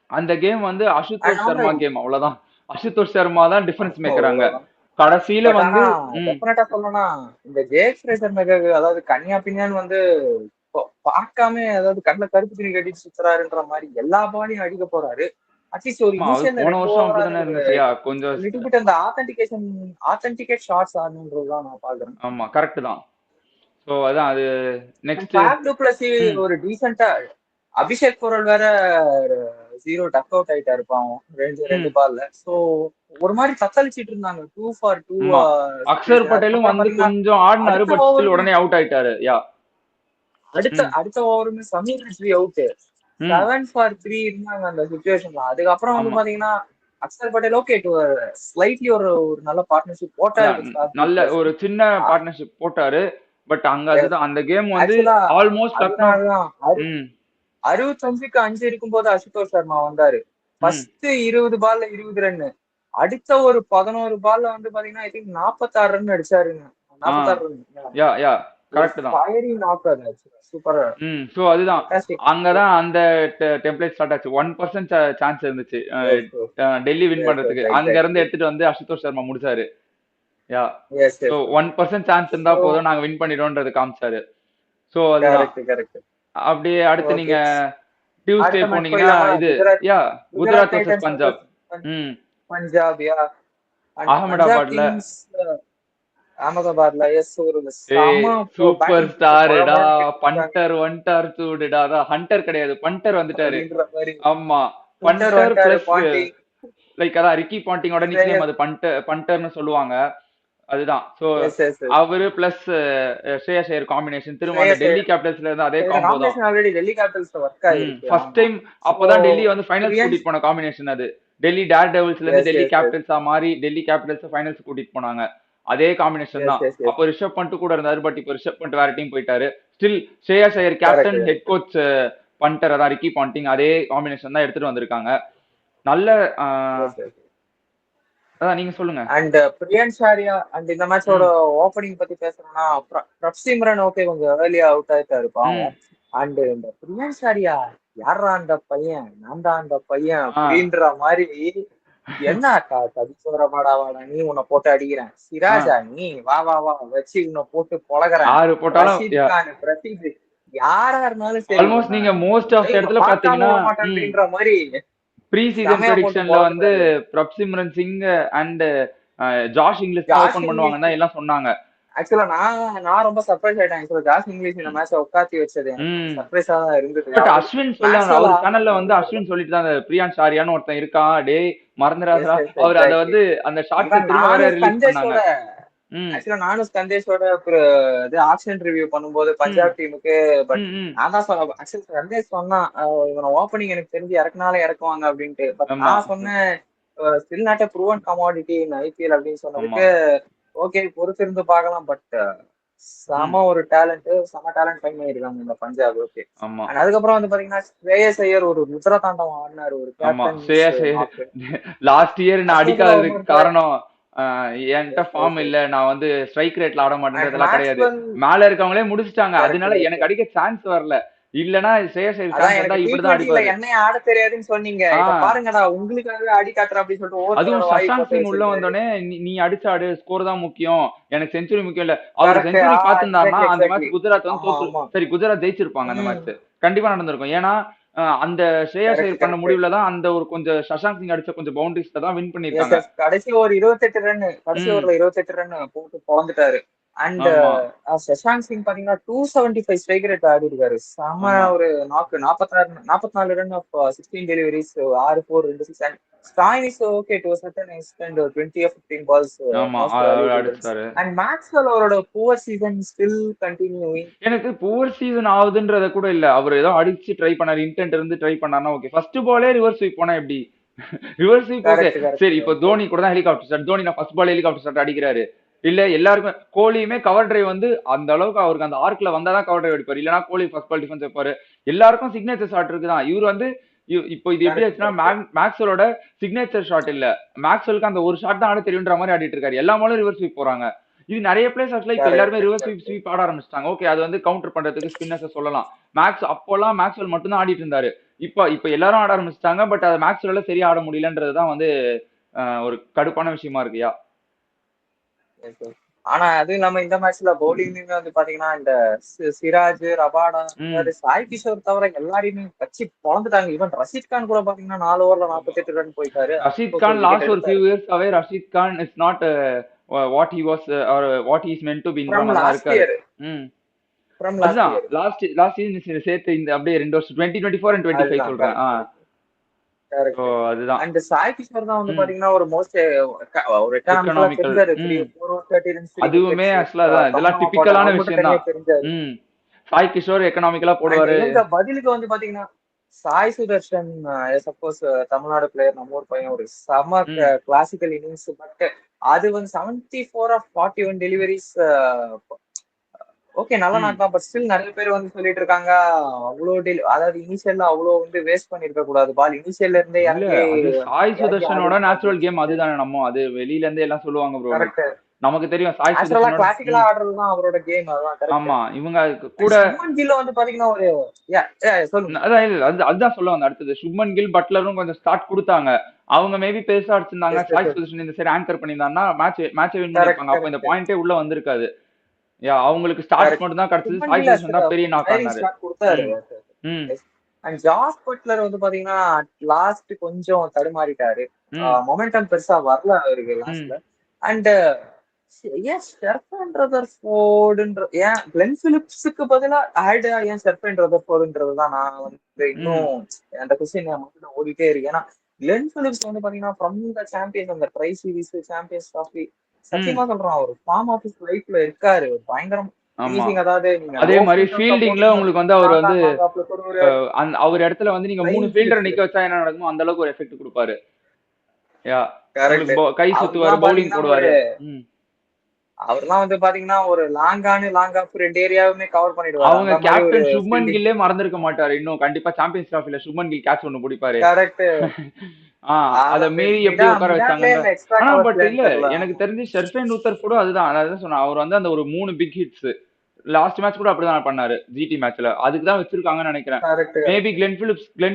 அந்த கேம் வந்து and Ashutosh also Sharma game அவ்வளவுதான். அசுதோஷ் சர்மா தான் டிஃபரன்ஸ் மேக்கர் அங்க. அவ்வளவுதான். கடைசியில பட் ஆனா வந்து ம் டெஃபினட்டா சொல்லணும்னா இந்த ஜேக் ஃப்ரேசர் மெகர் அதாவது கன்யா பின்யான் வந்து பார்க்காம அதாவது கண்ணுல கருப்பு துணி கட்டிட்டு சுத்துறாருன்ற மாதிரி எல்லா பாலையும் அடிக்க போறாரு. அட்லீஸ்ட் ஒரு ஆமா அது இனிஷியல் போன 2 வருஷம் ஓவராது அப்படித்தானே ஒரு இருந்துச்சுயா கொஞ்சம் லிட்டில் பிட் அந்த ஆத்தென்டிகேட் ஷாட்ஸ் ஆடணுன்றதுதான் நான் பாக்குறேன். ஆமா கரெக்ட் தான். ஸோ அதான் அது நெக்ஸ்ட் ஃபேப் டுப்ளசி ம் ஒரு டீசென்ட்டா. அபிஷேக் பொருள் வேற 0 டக் அவுட் ஆயிட்டாரு பாவம் ரெண்டு ம் பால்ல. சோ ஒரு மாதிரி தத்தளிச்சிட்டு இருந்தாங்க 2 ஃபார் 2 ஆமா அக்ஷர் சுச்சுவேஷன். பட்டேலும் அதுக்கப்புறம் வந்து பாத்தீங்கன்னா கொஞ்சம் ஆடினாரு. அடுத்த பட் ஸ்டில் ஓவருமே உடனே அவுட் ஆயிட்டாரு. யா ம் அடுத்த ஓவருமே சமீர் ரிஸ்வி அவுட் ம் 7 ஃபார் 3 இருந்தாங்க அந்த சுச்சுவேஷன்ல. அதுக்கப்புறம் வந்து ஆமா பாத்தீங்கன்னா அக்ஷர் பட்டேல் ஓகே ஸ்லைட்லி ஒரு ஒரு நல்ல பார்ட்னர்ஷிப் போட்டாரு நல்ல ஒரு சின்ன பார்ட்னர்ஷிப் போட்டாரு. பட் அங்க அதுதான் அந்த கேம் வந்து ஆல்மோஸ்ட் அதனாலதான் 65க்கு 5 இருக்கும்போது அசுதோஷ் சர்மா வந்தாரு. ஃபர்ஸ்ட் 20 பால்ல 20 ரன், அடுத்த ஒரு 11 பால்ல வந்து பாத்தீங்கன்னா ஐ திங்க் 46 ரன் அடிச்சாருங்க. 46 ரன். யா யா கரெக்ட் தான். ஃபயரிங் நாக் அது சூப்பர். சோ அதுதான் அங்கதான் அந்த டெம்ப்ளேட் ஸ்டார்ட் ஆச்சு. 1% சான்ஸ் இருந்துச்சு டெல்லி வின் பண்றதுக்கு. அங்க இருந்து எடுத்துட்டு வந்து அசுதோஷ் சர்மா முடிச்சாரு. யா சோ 1% சான்ஸ் இருந்தா போதும் நாங்க வின் பண்ணிடுவோம்ன்றது காமிச்சாரு. சோ அதுதான் கரெக்ட். அப்படியே அடுத்து நீங்க டியூஸ்டே போனீங்கன்னா இது yeah Gujarat vs Punjab. Punjab yeah அகமதாபாத்ல எஸ் ஒரு சூப்பர் ஸ்டார்டா பண்டர் ஒன்டார் சூடுடா. அதான் ஹண்டர் கிடையாது பண்டர் வந்துட்டாரு. ஆமா பண்டர் பிளஸ் லைக் அதான் ரிக்கி பாண்டிங்கோட நிக்நேம் அது பண்டர்னு சொல்லுவாங்க. அதுதான் சோ அவரு பிளஸ் ஸ்ரேயஸ் ஐயர் காம்பினேஷன் திரும்ப அந்த டெல்லி கேபிட்டல்ஸ்ல இருந்து அதே காம்போ தான். ஆல்ரெடி டெல்லி கேபிட்டல்ஸ் வர்க் ஆயிருக்கு. ஃபர்ஸ்ட் டைம் அப்பதான் டெல்லி வந்து ஃபைனல்ஸ் கூட்டிட்டு போன காம்பினேஷன் அது. டெல்லி டேர் டெவில்ஸ்ல இருந்து டெல்லி கேபிட்டல்ஸா மாறி டெல்லி கேபிட்டல்ஸ் ஃபைனல்ஸ் கூட்டிட்டு போனாங்க. அதே காம்பினேஷன் தான். அப்போ ரிஷப் பண்ட் கூட இருந்தாரு. பட் இப்போ ரிஷப் பண்ட் வேற டீம் போயிட்டாரு. ஸ்டில் ஸ்ரேயஸ் Iyer captain head coach Banda அதான் ரிக்கி பாண்டிங் அதே காம்பினேஷன் தான் எடுத்துட்டு வந்திருக்காங்க. நல்ல அதான் நீங்க சொல்லுங்க. அண்ட் பிரியன் ஷாரியா அண்ட் இந்த மேட்சோட ஓபனிங் பத்தி பேசணும்னா பிரப்சிம்ரன் ஓகே கொஞ்சம் ஏர்லியா அவுட் ஆயிட்டாரு பாவம். அண்ட் இந்த பிரியன் ஷாரியா யாரா அந்த பையன், நான் தான் அந்த பையன் அப்படின்ற மாதிரி என்ன கதிசோரமாடாவாடா நீ உன்னை போட்டு அடிக்கிறேன், சிராஜா நீ வா வா வா வச்சு உன்னை போட்டு பொழகிறேன், யாரா இருந்தாலும் சரி ஆல்மோஸ்ட் நீங்க மோஸ்ட் ஆஃப் இடத்துல பாத்தீங்கன்னா அப்படின்ற மாதிரி ப்ரீ சீசன் ப்ரெடிக்ஷன்ல வந்து Prabhsimran Singh and Josh English open பண்ணுவாங்கன்னு தான் எல்லாம் சொன்னாங்க. ஆக்சுவலா நான் ரொம்ப சர்ப்ரைஸ் ஆயிட்டேன். ஆக்சுவலா ஜாஷ் இங்கிலீஷ் இந்த மேட்ச உட்காத்தி வச்சது சர்ப்ரைஸா தான் இருந்தது. பட் அஸ்வின் சொல்லாங்க அவர் சேனல்ல வந்து அஸ்வின் சொல்லிட்டு தான் பிரியான் ஷாரியான்னு ஒருத்தன் இருக்கான் டேய் மறந்துடாதா அவர் அத வந்து அந்த ஷார்ட்ஸ் திரும்ப வேற ரிலீஸ் பண்ணாங்க. ஆக்சுவலா நானும் ஸ்கந்தேஷோட இது ஆக்ஷன் ரிவ்யூ பண்ணும்போது பஞ்சாப் டீமுக்கு பட் நான் தான் சொன்னேன். ஆக்சுவலி ஸ்கந்தேஷ் சொன்னா இவனை ஓப்பனிங் எனக்கு தெரிஞ்சு இறக்குனாலே இறக்குவாங்க அப்படின்ட்டு. பட் நான் சொன்னேன் still not a proven commodity in IPL அப்படின்னு சொன்னதுக்கு ஓகே பொறுத்திருந்து பார்க்கலாம். பட் செம ஒரு செம டேலண்ட் ஃபைன் பண்ணிருக்காங்க இந்த பஞ்சாப். ஓகே அதுக்கப்புறம் வந்து பாத்தீங்கன்னா ஸ்ரேயஸ் ஐயர் ஒரு ருத்ரதாண்டவம் ஆடினாரு ஒரு கேப்டன். லாஸ்ட் இயர் நான் அடிக்காததுக்கு காரணம் என்கிட்ட ஃபார்ம் இல்ல, நான் வந்து ஸ்ட்ரைக் ரேட்ல ஆட மாட்டேன்றதெல்லாம் கிடையாது. மேல இருக்கவங்களே முடிச்சிட்டாங்க, அதனால எனக்கு அடிக்க சான்ஸ் வரல. இல்லனா ஸ்ரேயஸ் ஐயர் இப்படிதான் அடிப்பாரு. என்ன ஆட தெரியாதுன்னு சொன்னீங்க, பாருங்கடா உங்களுக்காகவே அடி காட்டுற அப்படி சொல்லிட்டு. அதுவும் சஷாங்க் சிங் உள்ள வந்தோடனே நீ அடிச்சாடு, ஸ்கோர் தான் முக்கியம், எனக்கு செஞ்சுரி முக்கியம் இல்ல. அவர் செஞ்சுரி பாத்துருந்தாருன்னா அந்த மேட்ச் குஜராத் வந்து சரி குஜராத் ஜெயிச்சிருப்பாங்க. அந்த மேட்ச் கண்டிப்பா நடந்திருக்கும். ஏன்னா அந்த ஸ்ரேயஸ் ஐயர் பண்ண முடிவுல தான் அந்த ஒரு கொஞ்சம் சஷாங்க் சிங் அடிச்ச கொஞ்சம் பவுண்டரிஸ்ல தான் வின் பண்ணிருக்காங்க. கடைசி ஒரு 28 ரன் கடைசி ஓவர்ல 28 ரன் போட்டு பொளந்துட்டாரு. அண்ட் சஷாங்க் சிங் பாத்தீங்கன்னா 275 ஸ்ட்ரைக் ரேட் ஆடி இருக்காரு. செம ஒரு 44 run of 16 deliveries, 6-4 2 6. And Stoinis okay to certain extent 20 of 15 balls அடிச்சாரு. அண்ட் மேக்ஸ்வெல் அவரோட புவர் சீசன் ஸ்டில் கண்டினியூயிங். எனக்கு புவர் சீசன் ஆகுதுன்றத கூட இல்ல, அவர் ஏதோ அடிச்சு ட்ரை பண்ணாரு, இன்டென்ட் இருந்து ட்ரை பண்ணாருன்னா ஓகே. ஃபர்ஸ்ட் பாலே ரிவர்ஸ் ஸ்வீப் போனா எப்படி ரிவர்ஸ் ஸ்வீப் ஓகே சரி. இப்போ தோனி கூட தான் ஹெலிகாப்டர் ஷாட், தோனி நான் ஃபர்ஸ்ட் பால் ஹெலிகாப்டர் ஷாட் அடிக்கிறாரு. இல்ல எல்லாருக்கும் கோலியுமே கவர் டிரைவ் வந்து அந்த அளவுக்கு அவருக்கு அந்த ஆர்க்ல வந்தாதான் கவர் டிரைவ் எடுப்பாரு, இல்லனா கோலி ஃபர்ஸ்ட் பால் டிஃபென்ஸ் வைப்பாரு. எல்லாருக்கும் சிக்னேச்சர் ஷாட் இருக்குதான். இவர் வந்து இப்போ இது எப்படி ஆச்சுன்னா மேக்ஸ்வெலோட சிக்னேச்சர் ஷாட் இல்ல, மேக்ஸ்வெலுக்கு அந்த ஒரு ஷாட் தான் ஆட தெரியுன்ற மாதிரி ஆடிட்டு இருக்காரு. எல்லா மாலும் ரிவர்ஸ் ஸ்வீப் போறாங்க. இது நிறைய பிளேஸ் ஆக்சுவலா இப்ப எல்லாருமே ரிவர்ஸ் ஸ்வீப் ஆட ஆரம்பிச்சிட்டாங்க. ஓகே அது வந்து கவுண்டர் பண்றதுக்கு ஸ்பின்னர்ஸ் சொல்லலாம். அப்போலாம் மேக்ஸ்வெல் மட்டும் தான் ஆடிட்டு இருந்தாரு. இப்ப எல்லாரும் ஆட ஆரம்பிச்சிட்டாங்க. பட் அது மேக்ஸ்வெல்ல சரியா ஆட முடியலன்றதுதான் வந்து ஒரு கடுப்பான விஷயமா இருக்குயா. ஆனா அதுவும் இல்லாம இந்த மேட்ச்ல பவுலிங்லயுமே வந்து பாத்தீங்கன்னா இந்த சிராஜ், ரபாடா, சாய் கிஷோர் தவிர எல்லாரையுமே வச்சு பொழந்துட்டாங்க. ஈவன் ரஷீத் கான் கூட பாத்தீங்கன்னா 4 ஓவர்ல 48 ரன் போயிட்டாரு. ரஷீத் கான் லாஸ்ட் ஒரு few years அவே Rashid Khan is not what he was or what he is meant to be in இருக்காரு. லாஸ்ட் சீசன் சேர்த்து இந்த அப்படியே 2 வருஷம் 2024 and 25 சொல்றேன். அதுதான். அண்ட் சாய் கிஷோர் தான் வந்து பாத்தீங்கன்னா ஒரு மோஸ்ட் ஒரு எக்கனாமிக்கல் அதுவுமே ஆக்சுவலா இதெல்லாம் டிபிக்கலான விஷயம் தான். சாய் கிஷோர் எக்கனாமிக்கலா போடுவாரு. பதிலுக்கு வந்து பாத்தீங்கன்னா சாய் சுதர்ஷன் சப்போஸ் தமிழ்நாடு பிளேயர், நம்ம ஊர் பையன், ஒரு செம ம் கிளாசிக்கல் இன்னிங்ஸ். பட் அது வந்து 74 of 41 டெலிவரிஸ் ஓகே, நல்ல ம் நாட் தான். பட் ஸ்டில் நிறைய பேர் வந்து சொல்லிட்டு இருக்காங்க அவ்வளோ அதாவது இனிஷியல்ல அவ்வளோ வந்து வேஸ்ட் பண்ணிருக்க கூடாது, பால் இனிஷியல்ல இருந்தே இல்ல இறங்கி அது சாய் இறங்கி சுதர்ஷனோட ஆடிருக்கணும் நேச்சுரல் அப்படின்னு கேம் சொல்லிட்டு. அதுதானே. நம்ம அது வெளியில இருந்தே எல்லாம் சொல்லுவாங்க ப்ரோ. Like correct. நமக்கு தெரியும் சாய் நேச்சுரலா சுதர்ஷனோட. கிளாசிக்கலா ம் ஆடுறதுதான் அவரோட கேம், அதான் கரெக்ட். ஆமா இவங்க அண்ட் கூட. சுப்மன் கில்ல வந்து பாத்தீங்கன்னா ஒரு சொல்லுங்க. அதான் இல்ல அதுதான் சொல்ல வந்தேன். அடுத்தது சுப்மன் கில் பட்லரும் கொஞ்சம் ஸ்டார்ட் கொடுத்தாங்க. அவங்க மேபி பெருசா அடிச்சிருந்தாங்க. Yes yes Sai yes. Sudharsan இந்த சைடு ஆங்கர் பண்ணியிருந்தாங்கன்னா மேட்சை வின் கரெக்ட் பண்ணிருப்பாங்க. அப்போ இந்த கரெக்ட் பாயிண்டே உள்ள வந்திருக்காது. அவங்களுக்கு ஸ்டார்ட் கரெக்ட். மட்டும் தான் கிடைச்சது. சுப்மன் சாய் கில் சுதர்ஷன் தான் பெரிய நாக் ஃபயரிங் ஆடினாரு. ஸ்டார்ட் கொடுத்தாரு. ம் ம் அண்ட் ஜாஸ் பட்லர் வந்து பாத்தீங்கன்னா லாஸ்ட் கொஞ்சம் தடுமாறிட்டாரு. ம் மொமெண்டம் பெருசா வரல அவருக்கு ம் லாஸ்ட்ல. அண்ட் ஏன் ஷெர்ஃபன் ரதர்ஃபோர்டுன்ற ஏன் கிளென் பிலிப்ஸுக்கு பதிலா ஏன் ஷெர்ஃபன் ரதர்ஃபோர்டுன்றதுதான் நான் வந்து ம் இன்னும் அந்த கொஸ்டின் என் மட்டும் ஓடிட்டே இருக்கு. ஏன்னா கிளென் பிலிப்ஸ் வந்து பாத்தீங்கன்னா ஃப்ரம் த சாம்பியன்ஸ், அந்த ட்ரை சீரிஸ், சாம்பியன்ஸ் ட்ராஃபி, ம் சத்தியமா சொல்றான் அவர் ஃபார்ம் ஆஃப் லைஃப்ல இருக்காரு. ஒரு பயங்கரம் ஆமா. ஃபினிஷிங், அதாவது நீங்க அதே லோ மாதிரி ஃபுல் டவுன்ல ஃபீல்டிங்ல போட்டீங்க உங்களுக்கு வந்து அப்படின்னா அவர் லாங் வந்து ஆன் லாங் ஆஃப்ல ஒரு அவர் இடத்துல வந்து நீங்க 3 ஃபிளைங் ஃபீல்டரை பிலிப்ஸ். நிக்க வச்சா என்ன நடக்குமோ அந்த அளவுக்கு ஒரு எஃபெக்ட் கொடுப்பாரு. யா உங்களுக்கு கரெக்ட். கை சுத்துவாரு, அவர்லாம் பவுலிங் பாத்தீங்கன்னா போடுவாரு. ம் அவர்லாம் வந்து பாத்தீங்கன்னா ஒரு லாங் ஆன் லாங் ஆஃப் 2 ஏரியாவுமே கவர் பண்ணிடுவாரு. அவங்க அந்த மாதிரி ஒரு கேப்டன் சுப்மன் ஃபீல்டிங். கில்லே மறந்திருக்க மாட்டாரு. இன்னும் கண்டிப்பா சாம்பியன்ஸ் டிராஃபில சுப்மன் கில் கேட்ச் ஒண்ணு பிடிப்பாரு. கரெக்ட். அத அத மீறி எப்படி உட்கார மிடான்ல வச்சாங்கன்ற. இல்ல எக்ஸ்ட்ரா ஆனா கவர் பட் இல்ல பிளேன்னு தெரியல. எனக்கு தெரிஞ்சு ஷெர்ஃபேன் ரூத்தர்ஃபோர்டும் அதுதான். அதான் சொன்னேன். அவர் வந்து அந்த ஒரு 3 பிக் ஹிட்ஸ் லாஸ்ட் மேட்ச் கூட அப்படிதான் பண்ணாரு. ஜிடி மேட்ச்ல. அதுக்கு தான் வச்சிருக்காங்கன்னு நினைக்கிறேன். கரெக்ட். மேபி கிளென்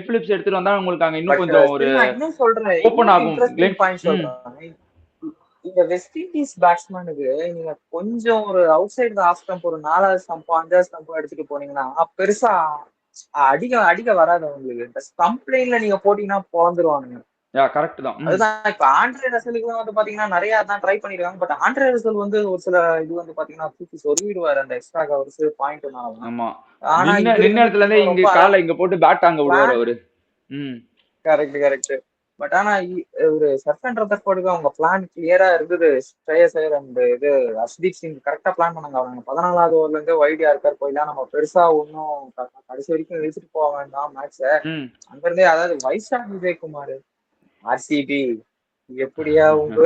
பிலிப்ஸ் எடுத்துட்டு வந்தா உங்களுக்கு அங்க இன்னும் பட் கொஞ்சம் ஒரு ஸ்டில் நான் இன்னும் சொல்றேன், ஓபன் இன்னொரு ஆகும். இன்ட்ரெஸ்டிங் பாயிண்ட் ம் சொல்றேன். இந்த வெஸ்ட் இண்டீஸ் பேட்ஸ்மேனுக்கு நீங்க கொஞ்சம் ஒரு அவுட் சைடு ஆஃப் ஸ்டம்ப், ஒரு 4வது ஸ்டம்ப் 5வது ஸ்டம்ப் எடுத்துட்டு போனீங்கன்னா பெருசா அடிக்க அடிக்க வராது உங்களுக்கு. இந்த ஸ்டம்ப் லைன்ல நீங்க போட்டீங்கன்னா பொழந்துருவானுங்க. கரெக்ட் தான். அதுதான் இப்ப ஆண்ட்ரே ரசலுக்கு வந்து பாத்தீங்கன்னா நிறைய தான் ட்ரை பண்ணிருக்காங்க. பட் ஆண்ட்ரே ரசல் வந்து ஒரு சில இது வந்து பாத்தீங்கன்னா தூக்கி சொருவிடுவாரு அந்த எக்ஸ்ட்ரா கவர்ஸ் பாயிண்ட்னாலதான். ஆமா. ஆனா இவர் நின்ன வந்து இடத்துல இருந்தே கொஞ்சம் இங்க ரொம்ப கால இங்க போட்டு பேட் அங்க விடுவாரு அவரு. ம் கரெக்ட் கரெக்ட். பட் ஆனா ஒரு சர்ஃபன் ரதர்ஃபோர்டுக்கு அவங்க பிளான் கிளியரா இருந்தது. ஸ்ரேயஸ் ஐயர் அண்ட் இது ஹர்ஷ்தீப் சிங் கரெக்டா பிளான் பண்ணாங்க. அவங்க 14வது ஓவர்ல இருந்து வைட் யார்கர் போயிலாம் நம்ம பெருசா ஒன்னும் கடைசி வரைக்கும் இழுத்துட்டு போக வேண்டாம் மேட்ச. ம் அங்க இருந்தே அதாவது வைஷாக் விஜயகுமார் ஆர்சிபி எப்படியா உங்க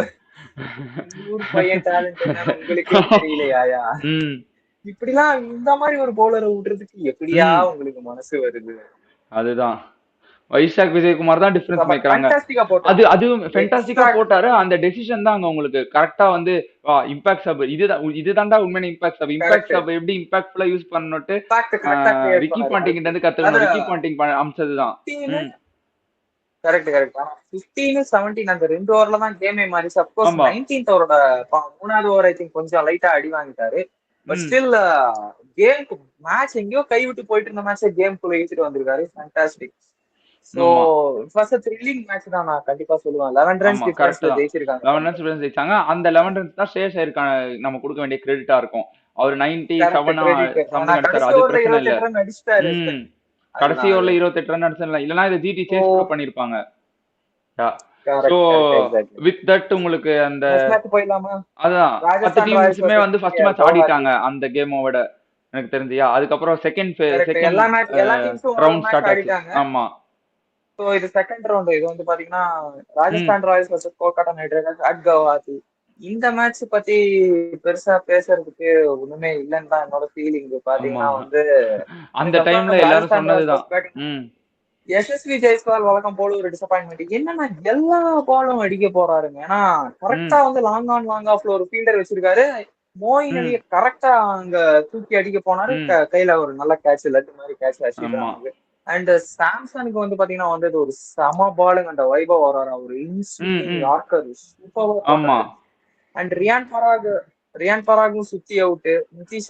ஊர் பையன் டேலண்ட் என்னன்னு உங்களுக்கே தெரியலையா? ம் இப்படிலாம் இந்த மாதிரி ஒரு பவுலரை விடுறதுக்கு எப்படியா ம் உங்களுக்கு மனசு வருது? அதுதான். வைஷாக் விஜயகுமார் தான் டிஃபரன்ஸ் மேக்கராங்க. ஃபேண்டாஸ்டிக்கா போட்டாங்க. அதுவும் ஃபென்டாஸ்டிக்கா எக்ஸ்ட்ரா போட்டாரு. அந்த டெசிஷன் தான் அங்க உங்களுக்கு கரெக்ட்டா வந்து இம்பாக்ட் சப் இதுதான்டா உண்மையான impact sub. Impact correct. Sub எப்படி இம்பாக்ட்ஃபுல்லா யூஸ் பண்ணனும்ட்டு இம்பாக்ட் கரெக்டா கிரியேட் ரிக்கி பண்ணாரு. பாண்டிங் கிட்ட இருந்து கத்துக்கணும். ரிக்கி பாண்டிங் அம்சதுதான். ம் கரெக்ட் கரெக்ட். 15 17 அந்த 2 ஓவர்ல தான் கேமே மாறி. சப்போஸ் ஆமா. 19th ஓவரோட 3வது ஓவர் ஐ திங்க் கொஞ்சம் லைட்டா அடி வாங்கிட்டாரு. பட் ம் ஸ்டில் கேம் மேட்ச் எங்கேயோ கை விட்டு போயிட்டு இருந்த மேட்ச் கேம்குள்ள இழுத்துட்டு வந்திருக்காரு. ஃபேண்டாஸ்டிக். சோ ஆமா. ஃபர்ஸ்ட் த்ரில்லிங் மேட்ச் தான் நான் கண்டிப்பா சொல்லுவேன். 11 ரன்ஸ் ஆமா கரெக்ட் டிஃபரன்ஸ்ல தான். ஜெயிச்சிருக்காங்க 11 பாருங்க. ரன்ஸ் டிஃபரன்ஸ் ஜெயிச்சாங்க. அந்த 11 ரன்ஸ் தான் ஸ்ரேயஸ் ஐயருக்கான நம்ம கொடுக்க வேண்டிய கிரெடிட்டா இருக்கும். அவர் கரெக்ட் 97 கிரெடிட். ஆனா சம்திங் அடிச்சாரு. கடைசி அது ஓவர்ல பிரச்சனை இல்ல. 28 ரன் அடிச்சிட்டாரு. ம் கடைசி அதுதான் ஓவர்ல அது. 28 ரன் அடிச்சல. இல்லனா இத ஜிடி சேஸ் கூட பண்ணிருப்பாங்க. So correct correct exactly. With that உங்களுக்கு அந்த நெக்ஸ்ட் மேட்ச் போயிடலாமா? அதான் 10 ராஜஸ்தான் ராயல்ஸ் டீம்ஸுமே வர்சஸ் வந்து ஃபர்ஸ்ட் மேட்ச் கவுஹாத்தி. ஆடிட்டாங்க அந்த கேமோட எனக்கு தெரிஞ்சியா. அதுக்கப்புறம் கரெக்ட். செகண்ட் எல்லா டீம்ஸும் ஒரு ரவுண்ட் மேட்ச் ஸ்டார்ட் ஆச்சு. ஆடிட்டாங்க. ஆமா. சோ இது செகண்ட் ரவுண்ட். இது வந்து பாத்தீங்கன்னா ம் Rajasthan Royals versus Kolkata night Riders at Guwahati. இந்த மேட்ச் பத்தி பெருசா பேசுறதுக்கு ஒண்ணுமே இல்லைன்னு தான் என்னோட ஃபீலிங். ஆமா. பாத்தீங்கன்னா வந்து அந்த எனக்கு டைம்ல அப்புறம் எல்லாரும் ராஜஸ்தான் சொன்னதுதான். ராயல்ஸ் பேட்டிங் ம் எஸ்எஸ்வி ஜெய்ஸ்வால் வழக்கம் போல ஒரு டிசப்பாயின்மெண்ட். என்னன்னா எல்லா பாலும் அடிக்க போறாருங்க. ஏன்னா ம் கரெக்டா வந்து லாங் ஆன் லாங் ஆஃப்ல ஒரு ஃபீல்டர் வச்சிருக்காரு. மோயின் ம் அலிய கரெக்டா அங்க தூக்கி அடிக்க போனாரு. ம் கையில ஒரு நல்ல கேட்ச், லட்டு மாதிரி கேட்ச் அடிச்சுட்டு ஆமா. அவனுக்கு. அண்ட் சாம்சனுக்கு வந்து பாத்தீங்கன்னா வந்து ஒரு சம பாலுங்க. அந்த வைபவ் வராரு, ஒரு ம் இன்ஸ்விங்கிங் ம் யார்க்கர் சூப்பரா ஆமா. போட்டாரு. அண்ட் ரியான் பராகும் சுத்தி அவுட்.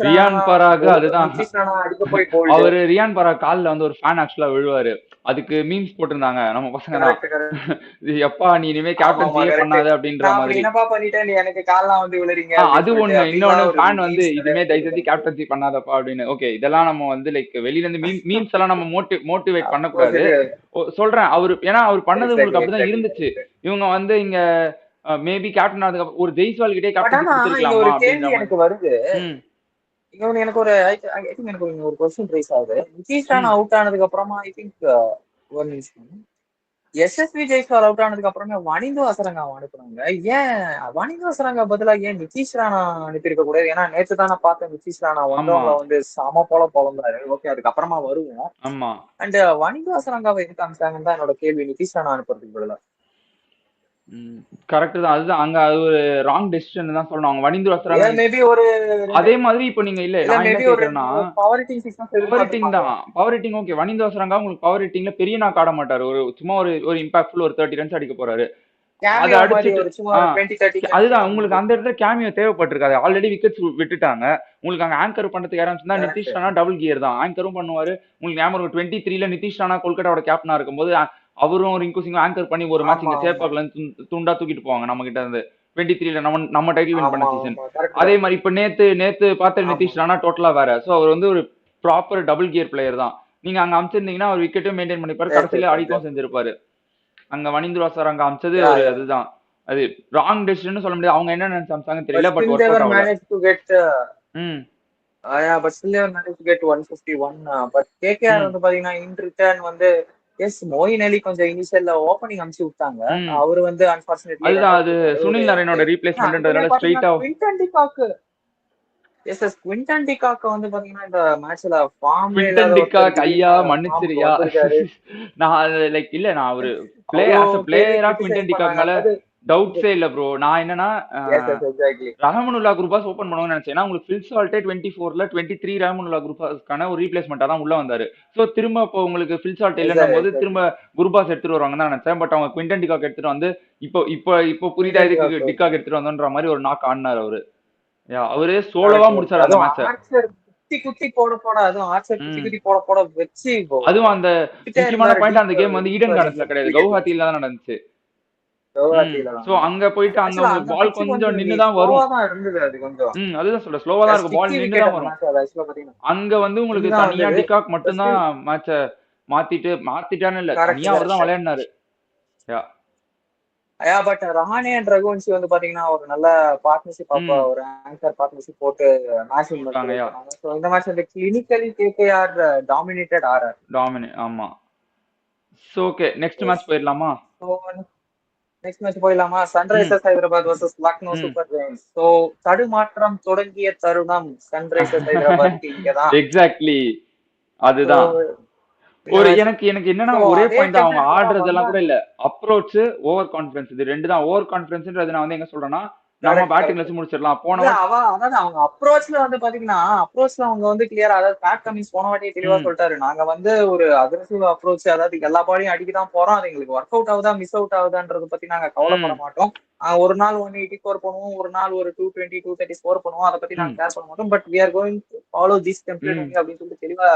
ரியான் பராக் அதுதான். நிதிஷ் ராணா அடிக்க போய் போல்டு. அவரு ரியான் பராக் கால்ல வந்து ஒரு ஃபேன் ஆக்சுவலா விழுவாரு. அதுக்கு மீம்ஸ் போட்டிருந்தாங்க நம்ம பசங்க தான். Correct correct. எப்பா நீ இனிமே ஆமா ஆமா கேப்டன்சியே கரெக்ட். பண்ணாத அப்படின்ற நான் அப்படி மாதிரி. என்னப்பா பண்ணிட்டேன், நீ எனக்கு கால்லாம் வந்து விழுறீங்க அப்படின்னு அது சொல்லிட்டு ஒண்ணு. இன்னொன்னு அப்படின்லாம் ஒரு ஃபேன் வந்து மீம்ஸ் நிறைய இதுமே தயவு செஞ்சு வந்துருக்காங்க. கேப்டன்சி பண்ணாதப்பா அப்படின்னு. ஓகே இதெல்லாம் நம்ம வந்து லைக் வெளியில இருந்து மீம்ஸ் எல்லாம் நம்ம மோட்டிவேட் அப்கோர்ஸ் பண்ணக்கூடாது. இது சொல்றேன் அவரு ஏன்னா அவர் பண்ணது உங்களுக்கு எக்ஸாக்ட்லி அப்படிதான் எக்ஸாக்ட்லி இருந்துச்சு. கரெக்ட். இவங்க வந்து இங்க மேபி கேப்டன் ஆனதுக்கு ஒரு ஜெய்ஸ்வால் கிட்டே பட் கேப்டன்சி ஆனா இங்க கொடுத்துருக்கலாமா ஒரு அப்படின்ற கேள்வி மாதிரி. எனக்கு வருது. ம் இன்னொன்னு எனக்கு ஒரு ஐ திங்க் எனக்கு ஒரு கொஸ்டின் ரைஸ் ஆகுது. நிதிஷ் ராணா ம் அவுட் ஆனதுக்கு அப்புறமா ஐ திங்க் ஒரு நிமிஷம். எஸ்எஸ்வி ஜெய்ஸ்வால் அவுட் ஆனதுக்கு அப்புறமே வனிந்து அசரங்கா அனுப்புனாங்க. ஏன் வனிந்து அசரங்கா பதிலா ஏன் நிதிஷ் ராணா அனுப்பியிருக்க கூடாது? ஏன்னா நேத்து தான் நான் பார்த்தேன் நிதிஷ் ராணா ஆமா வந்தவங்க வந்து சம போல பொழந்தாரு. ஓகே, அதுக்கப்புறமா வருவோம். ஆமா அண்ட் வனிந்து அசரங்காவை எதுக்கு அனுப்பிச்சாங்கன்னு தான் என்னோட கேள்வி. நிதிஷ் ராணா அனுப்புறதுக்கு பதிலா. கரெக்ட் தான். அதுதான் அங்க அது ஒரு ராங் டெசிஷன் தான் சொல்லணும். அவங்க வனிந்து வசறாங்க. மேபி ஒரு அதே மாதிரி இப்போ நீங்க இல்ல நான் என்ன மேபி ஒரு கேக்குறேன்னா power hitting sixes power hitting எதிர்பார்த்திருப்பாங்க. தான். Power hitting okay. வனிந்து வசறாங்க உங்களுக்கு பவர் ஹிட்டிங்ல பெரிய நாக் ஆட மாட்டாரு. ஒரு சும்மா ஒரு இம்பாக்ட்ஃபுல் ஒரு 30 ரன்ஸ் அடிக்க போறாரு. அதை கேமியோ மாதிரி அடிச்சுட்டு ஒரு சும்மா 20-30 அதுதான் உங்களுக்கு அந்த இடத்துல கேமியோ தேவைப்பட்டிருக்காது. ஆல்ரெடி விக்கெட்ஸ் விட்டுட்டாங்க. உங்களுக்கு அங்க ஆங்கர் பண்றதுக்கு யாரும் இருந்தா நிதிஷ் ராணா டபுள் கியர் தான். ஆங்கரும் பண்ணுவாரு. உங்களுக்கு ஞாபகம் இருக்கும் 23ல நிதிஷ் ராணா கொல்கட்டாவோட கேப்டனா இருக்கும்போது அவரும் ரிங்கு சிங்கும் ஆங்கர் பண்ணி ஒரு மேட்ச் இங்க சேப்பாக்ல துண்டா தூக்கிட்டு போவாங்க நம்ம கிட்ட இருந்து 23ல நம்ம டைட்டில் வின் பண்ண சீசன். அதே மாதிரி இப்ப நேத்து பார்த்த நிதிஷ் ராணா டோட்டலா வேற. சோ அவர் வந்து ஒரு ப்ராப்பர் டபுள் கியர் பிளேயர் தான். நீங்க அங்க அமைச்சிருந்தீங்கன்னா அவர் விக்கெட்டும் மெயின்டைன் பண்ணிப்பாரு. கடைசியில அடிக்கவும் செஞ்சிருப்பாரு. அங்க வனிந்து வாசராங்க அமைச்சது ஒரு அதுதான். அது ராங் டெசிஷன் சொல்ல முடியாது. அவங்க என்ன நினைச்சாங்க தெரியல. பட் ஒர்க் அவுட் ஆகல. but still they were managed to get 151. But KKR வந்து பாத்தீங்கன்னா in return வந்து எஸ் மோயின் அலி கொஞ்சம் இனிஷியல்ல ஓபனிங் அனுப்பிச்சு விட்டாங்க. அவரு வந்து அன்பார்ச்சுனேட்லி அதுதான் அது சுனில் நாராயணோட ரீப்ளேஸ்மென்ட்ன்றதால ஸ்ட்ரைட்டா குவிண்டன் டிகாக் குவிண்டன் டிகாக் வந்து பாத்தீங்கன்னா இந்த மேட்ச்ல ஃபார்ம் குவிண்டன் டிகாக் ஐயா மன்னிச்சிரியா. நான் லைக் இல்ல நான் ஒரு பிளேயரா குவிண்டன் டிகாக் மேல டவுட்ஸே இல்ல ப்ரோ. நான் என்னன்னா ரஹமனுல்லா குரூப்பாஸ் ஓபன் பண்ணுவாங்கன்னு நினைச்சேன். ஏன்னா உங்களுக்கு ஃபில் சால்ட்டே 24ல 23 ரஹமனுல்லா குரூப்பாஸ்க்கான ஒரு ரீப்ளேஸ்மெண்டா தான் உள்ள வந்தாரு. சோ திரும்ப இப்போ உங்களுக்கு ஃபில் சால்ட் இல்லைன்னும் போது திரும்ப குரூப்பாஸ் எடுத்துட்டு வருவாங்கன்னு தான் நினைச்சேன். பட் அவங்க குவிண்டன் டிகாக் எடுத்துட்டு வந்து இப்போ புரியுதா இதுக்கு டிகாக் எடுத்துட்டு வந்தோன்ற மாதிரி ஒரு நாக் ஆடினார் அவரு. அவரு சோலோவா முடிச்சாரு அந்த மேட்ச. குத்தி போட வச்சு அதுவும் அந்த முக்கியமான பாயிண்ட் அந்த கேம் வந்து ஈடன் கார்டன்ஸ்ல கிடையாது, கவுஹாத்தில தான் நடந்துச்சு. சோ அங்க போயிட்டு அங்க பால் கொஞ்சம் நின்னுதான் வரும். அதுதான் சொல்ல ஸ்லோவா தான் இருக்கும். பால் நின்னுதான் வரும். அங்க வந்து உங்களுக்கு தனியா டிகாக் மட்டும்தான் மேட்ச மாத்திட்டான்னு இல்ல, தனியா அவர் தான் விளையாடினாரு. பட் ரஹானே அண்ட் ரகுவன்சி வந்து பாத்தீங்கன்னா ஒரு நல்ல பார்ட்னர்ஷிப் ஒரு ஆங்கர் பார்ட்னர்ஷிப் போட்டு மேட்ச் வின் பண்ணாங்க. சோ இந்த மேட்ச் வந்து கிளினிக்கலி கேகேஆர் டாமினேட்டட் ஆர்ஆர். ஆமா. சோ ஓகே நெக்ஸ்ட் மேட்ச் போயிடலாமா? நெக்ஸ்ட் மேட்ச் போயிடலாமா? Sunrisers Hyderabad vs Lucknow Super Giants. So தடுமாற்றம் தொடங்கிய தருணம் சன்ரைசர்ஸ் ஹைதராபாத் இங்கதான். எக்ஸாக்ட்லி அதுதான். ஒரு எனக்கு என்னன்னா ஒரே பாயிண்ட் தான், அவங்க ஆடுறதெல்லாம் கூட இல்ல, அப்ரோச் ஓவர் கான்ஃபிடன்ஸ், இது ரெண்டு தான். ஓவர் கான்ஃபிடன்ஸ்ன்றது நான் வந்து எங்க சொல்றேன்னா நம்ம பேட்டிங்ல வச்சு முடிச்சிடலாம். அதாவது அவங்க அப்ரோச்ல வந்து பாத்தீங்கன்னா அவங்க வந்து கிளியரா, அதாவது பேட் கமிங்ஸ் போன வாட்டியே தெளிவா சொல்லிட்டாரு, நாங்க வந்து ஒரு அக்ரெசிவ் அப்ரோச், அதாவது எல்லா பாலையும் அடிக்கதான் போறோம், அது எங்களுக்கு ஒர்க் அவுட் ஆகுதா மிஸ் அவுட் ஆகுதான்றத பத்தி நாங்க கவலைப்பட மாட்டோம். ஒரு நாள் 180 ஸ்கோர் பண்ணுவோம், ஒரு நாள் ஒரு 220 230 ஸ்கோர் பண்ணுவோம், அதை பத்தி நாங்க கேர் பண்ண மாட்டோம். But we are going to follow this template அப்படின்னு சொல்லிட்டு தெளிவா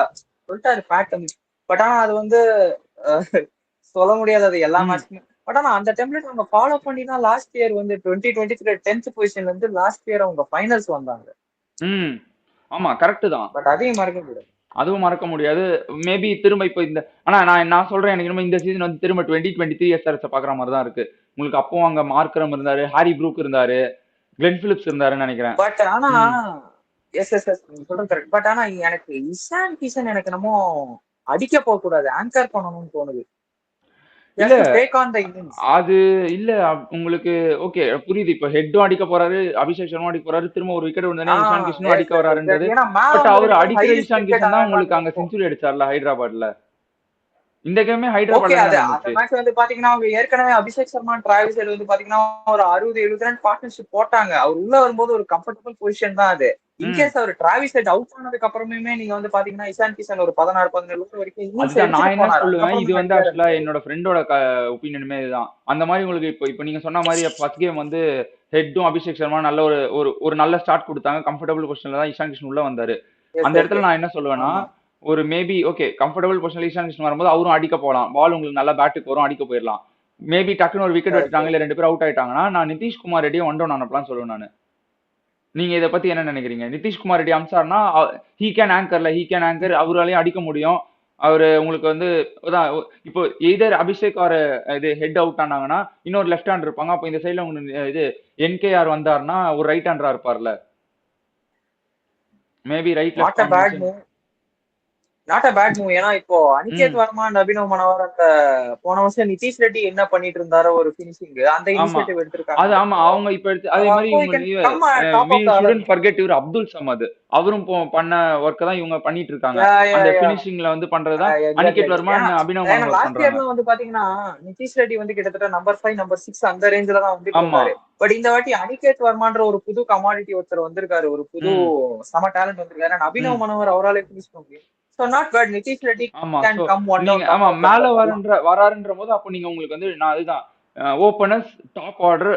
சொல்லிட்டாரு பேட் கமிங்ஸ். பட் ஆனா அது வந்து சொல்ல முடியாது அது எல்லா மேட்ச்மே. பட் ஆனா அந்த டெம்ப்ளேட் அவங்க ஃபாலோ பண்ணி தான் லாஸ்ட் இயர் வந்து 2023 10th பொசிஷன்ல இருந்து லாஸ்ட் இயர் அவங்க ஃபைனல்ஸ் வந்தாங்க. ஆமா கரெக்ட் தான். பட் அதையும் மறக்க முடியாது. அதுவும் மறக்க முடியாது. மேபி திரும்ப இப்போ இந்த ஆனா நான் சொல்றேன், எனக்கு இந்த சீசன் வந்து திரும்ப 2023 எஸ்ஆர்எஸ் பாக்குற மாதிரி தான் இருக்கு. உங்களுக்கு அப்போ அங்க மார்க்ரம் இருந்தாரு, ஹாரி ப்ரூக் இருந்தாரு, கிளென் பிலிப்ஸ் இருந்தாருன்னு நினைக்கிறேன். பட் ஆனா எஸ் சொல்றது கரெக்ட். பட் ஆனா எனக்கு இஷான் கிஷன் எனக்கு நம்ம அடிக்க போக கூடாது, ஆங்கர் பண்ணணும்னு தோணுது. இல்ல அது இல்ல உங்களுக்கு ஓகே புரியுது. இப்ப ஹெட்டும் அடிக்க போறாரு, அபிஷேக் சர்மா அடிக்க போறாரு, திரும்ப ஒரு விக்கெட் வந்தனே இஷான் கிஷனும் அடிக்க வராருன்றது. பட் அவர் அடிக்கிற இஷான் கிஷன் தான் உங்களுக்கு அங்க செஞ்சுரி அடிச்சார்ல ஹைதராபாத்ல. இந்த கேமே ஹைதராபாத்ல அந்த மேட்ச் வந்து பாத்தீங்கன்னா அவங்க ஏற்கனவே அபிஷேக் சர்மா டிராவிஸ் ஹெட் வந்து பாத்தீங்கன்னா ஒரு 60-70 ரன் பார்ட்னர்ஷிப் போட்டாங்க. அவர் உள்ள வரும்போது ஒரு கம்ஃபர்டபிள் பொசிஷன் தான் அது. இன்கேஸ் அவர் டிராவிஸ் ஹெட் அவுட் ஆனதுக்கு அப்புறமே நீங்க வந்து பாத்தீங்கன்னா இஷான் கிஷன் ஒரு 16-17 வரைக்கும் நான் என்ன சொல்லுவேன், இது வந்து ஆக்சுவலா என்னோட ஃப்ரெண்டோட ஒப்பீனியனுமே இதுதான். அந்த மாதிரி உங்களுக்கு இப்போ நீங்க சொன்ன மாதிரி ஃபர்ஸ்ட் கேம் வந்து ஹெட்டும் அபிஷேக் சர்மா நல்ல ஒரு நல்ல ஸ்டார்ட் கொடுத்தாங்க. கம்ஃபர்டபிள் பொசிஷன்ல தான் இஷான் கிஷன் உள்ள வந்தாரு. அந்த இடத்துல நான் என்ன சொல்லுவேன்னா, ஒரு மேபி ஓகே கம்ஃபர்டபிள் பொசிஷன்ல இஷான் கிஷன் வரும்போது அவரும் அடிக்க போகலாம், பால் உங்களுக்கு நல்லா பேட்டுக்கு வரும், அடிக்க போயிடலாம். மேபி டக்குன்னு ஒரு விக்கெட் எடுத்தாங்க, இல்ல 2 பேர் அவுட் ஆயிட்டாங்கன்னா நான் நிதிஷ்குமார் ரெட்டியை 1 டவுன் அனுப்பலாம் சொல்லுவேன் நான். நீங்க இதை பத்தி என்ன நினைக்கிறீங்க? நிதிஷ்குமார் ரெட்டி அம்சார்னா ஹீ கேன் ஆங்கர், அவராலையும் அடிக்க முடியும். அவரு உங்களுக்கு வந்து இப்போ எய்தர் அபிஷேக் ஆர் இது ஹெட் அவுட் ஆனாங்கன்னா இன்னொரு லெஃப்ட் ஹேண்ட் இருப்பாங்க. அப்போ இந்த சைட்ல உங்களுக்கு இது என்கேஆர் வந்தாருன்னா ஒரு ரைட் ஹேண்டரா இருப்பார்ல, maybe right left. Not a bad move. ஏன்னா இப்போ அனிகேத் ம் வர்மா அண்ட் அபினவ் மனோகர் அந்த போன வருஷம் நிதிஷ் ரெட்டி என்ன பண்ணிட்டு இருந்தாரோ ஒரு பினிஷிங் அந்த ஆமா இனிஷியேட்டிவ் எடுத்திருக்காங்க அது ஆமா இப்போ. அவங்க இப்ப எடுத்து அதே மாதிரி So he இவங்க can come top வி of the order. Shouldn't forget இவர் அப்துல் சமத் அவரும் பண்ண ஒர்க் தான் இவங்க பண்ணிட்டு இருக்காங்க. Yeah, yeah, அந்த yeah. ஃபினிஷிங்ல வந்து பண்றதுதான் எக்ஸாக்ட்லி அனிகேட் வர்மா ஏன்னா and அபினவ் ஏன்னா மனோகர் லாஸ்ட் பண்றாங்க. இயர்ல வந்து பாத்தீங்கன்னா நிதிஷ் ரெட்டி வந்து கிட்டத்தட்ட நம்பர் 5 நம்பர் 6 அந்த ரேஞ்சில தான் வந்துட்டு ஆமா இருந்தாரு. பட் இந்த வாட்டி அனிகேத் வர்மான்ற ஒரு புது கமாடிட்டி ஒருத்தர் வந்திருக்காரு, ஒரு புது ம் சம டேலண்ட் வந்திருக்காரு. And அபினவ் ம் மனோகர் அவராலே பினிஷ் பண்ண முடியும். So not bad. Nitish Reddy ஆமா கேன் சோ கம் ஒன் நீங்க டவுன் டாப் ஆமா ஆஃப் த மேல ஆர்டர். அதுதான் வராருன்ற போது அப்போ நீங்க உங்களுக்கு வந்து நான் அதுதான் openers top order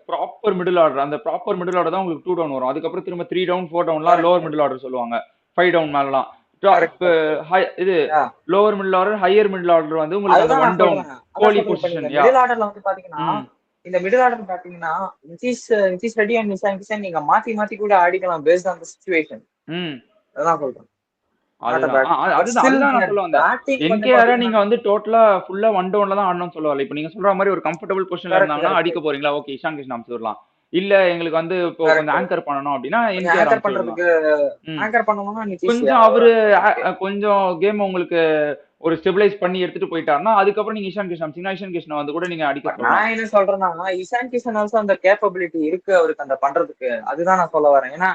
proper middle order அந்த ப்ராப்பர் மிடில் ஆர்டர் தான் உங்களுக்கு 2 டவுன் வரும். அதுக்கப்புறம் திரும்ப 3 டவுன் 4 டவுன்லாம் லோவர் கரெக்ட் மிடில் ஆர்டர் சொல்லுவாங்க. 5 டவுன் மேலலாம் கரெக்ட் கரெக்ட். இது lower middle order higher middle order வந்து உங்களுக்கு அந்த அதுதான் 1 நான் டவுன் சொல்றேன். கோலி பொசிஷன் இந்த யா. மிடில் ஆர்டர்ல வந்து பாத்தீங்கன்னா ம் இந்த மிடில் ஆர்டர் பாத்தீங்கன்னா நிதிஷ் ரெட்டி அண்ட் நிஷாந்த் கிஷன் நீங்க மாத்தி மாத்தி கூட ஆடிக்கலாம் பேஸ்ட் ஆன் த சிச்சுவேஷன். ம் அதான் சொல்றேன். Not a அதுதான் bad. But அதுதான் still அதுதான் நான் their சொல்ல வந்தேன். batting வந்து என்கேஆரை பாத்தீங்கன்னா நீங்க வந்து டோட்டலா ஃபுல்லா 1 டவுன்ல தான் ஆடணும்னு சொல்லல. இப்போ நீங்க சொல்ற மாதிரி ஒரு கம்ஃபர்டபுள் பொசிஷன்ல கரெக்ட் இருந்தாங்கன்னா கரெக்ட் அடிக்க போறீங்களா, ஓகே இஷான் கிஷன் அமுச்சு விடலாம். இல்ல எங்களுக்கு வந்து இப்போ கொஞ்சம் கரெக்ட். ஆங்கர் பண்ணணும் அப்படின்னா கொஞ்சம் என்கேஆர் ஆங்கர் அமுச்சு விடலாம். பண்றதுக்கு ம் ஆங்கர் பண்ணணும்னா நிதிஷ் கொஞ்சம் அவரு ஓகே. கொஞ்சம் கேம் உங்களுக்கு ஒரு ஸ்டெபிலைஸ் பண்ணி எடுத்துட்டு போயிட்டாருன்னா அதுக்கப்புறம் நீங்க இஷான் கிஷன் அமிச்சீங்கன்னா இஷான் கிஷனை வந்து கூட நீங்க அடிக்க பட் சொல்லலாம். நான் என்ன சொல்றேன்னா இஷான் கிஷன் ஆல்சோ அந்த கேப்பபிலிட்டி இருக்கு அவருக்கு அந்த பண்றதுக்கு. அதுதான் நான் சொல்ல வரேன். ஏன்னா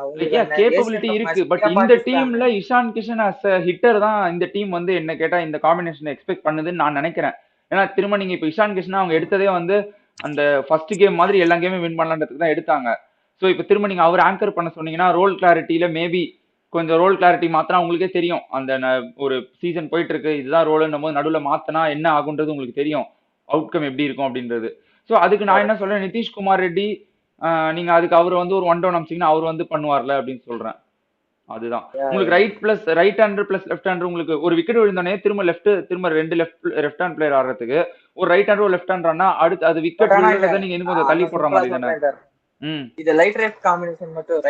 உங்களுக்கு அந்த ஏசியன் கேப்பபிலிட்டி கப் இருக்கு. மேட்ச் பட் இந்தியா இந்த பாகிஸ்தான். டீம்ல இஷான் கிஷன் அஸ் ஹிட்டர் தான் இந்த டீம் வந்து என்ன கேட்டா இந்த காம்பினேஷன் எக்ஸ்பெக்ட் பண்ணுதுன்னு நான் நினைக்கிறேன். ஏன்னா திரும்ப நீங்க இப்ப இஷான் கிஷன் அவங்க எடுத்ததே வந்து அந்த ஃபர்ஸ்ட் கேம் மாதிரி எல்லா கேமும் வின் பண்ணலான்றதுக்கு தான் எடுத்தாங்க. ஸோ இப்போ திரும்ப நீங்க அவர் ஆங்கர் பண்ண சொன்னீங்கன்னா ரோல் கிளாரிட்டியில மேபி கொஞ்சம் ரோல் கிளாரிட்டி மாத்தினா உங்களுக்கே தெரியும். அந்த ஒரு சீசன் போயிட்டு இருக்கு இதுதான் ரோல்ன்னும் போது நடுவில் மாத்தினா என்ன ஆகுன்றது உங்களுக்கு தெரியும். அவுட்கம் எப்படி இருக்கும் அப்படின்றது. ஸோ அதுக்கு நான் என்ன சொல்றேன், நிதிஷ்குமார் ரெட்டி நீங்க அதுக்கு அவர் வந்து ஒரு 1 டவுன் அமிச்சீங்கன்னா அவர் வந்து பண்ணுவார்ல அப்படின்னு சொல்றேன். அதுதான் உங்களுக்கு right hander plus left hander உங்களுக்கு ஒரு விக்கெட் விழுந்தோடனே திரும்ப 2 லெஃப்ட் ஹேண்ட் பிளேயர் ஆடுறதுக்கு ஒரு ரைட் ஹேண்டர் ஒரு லெஃப்ட் ஹேண்டர்னா அடுத்து அது பட் விக்கெட் ஆனா இல்ல விழுறத நீங்க இன்னும் கொஞ்சம் தள்ளி நான் போடுற சிம்பிளா மாதிரி தானே. சொல்றேன். ம் இது ரைட் லெஃப்ட் காம்பினேஷன் மட்டும்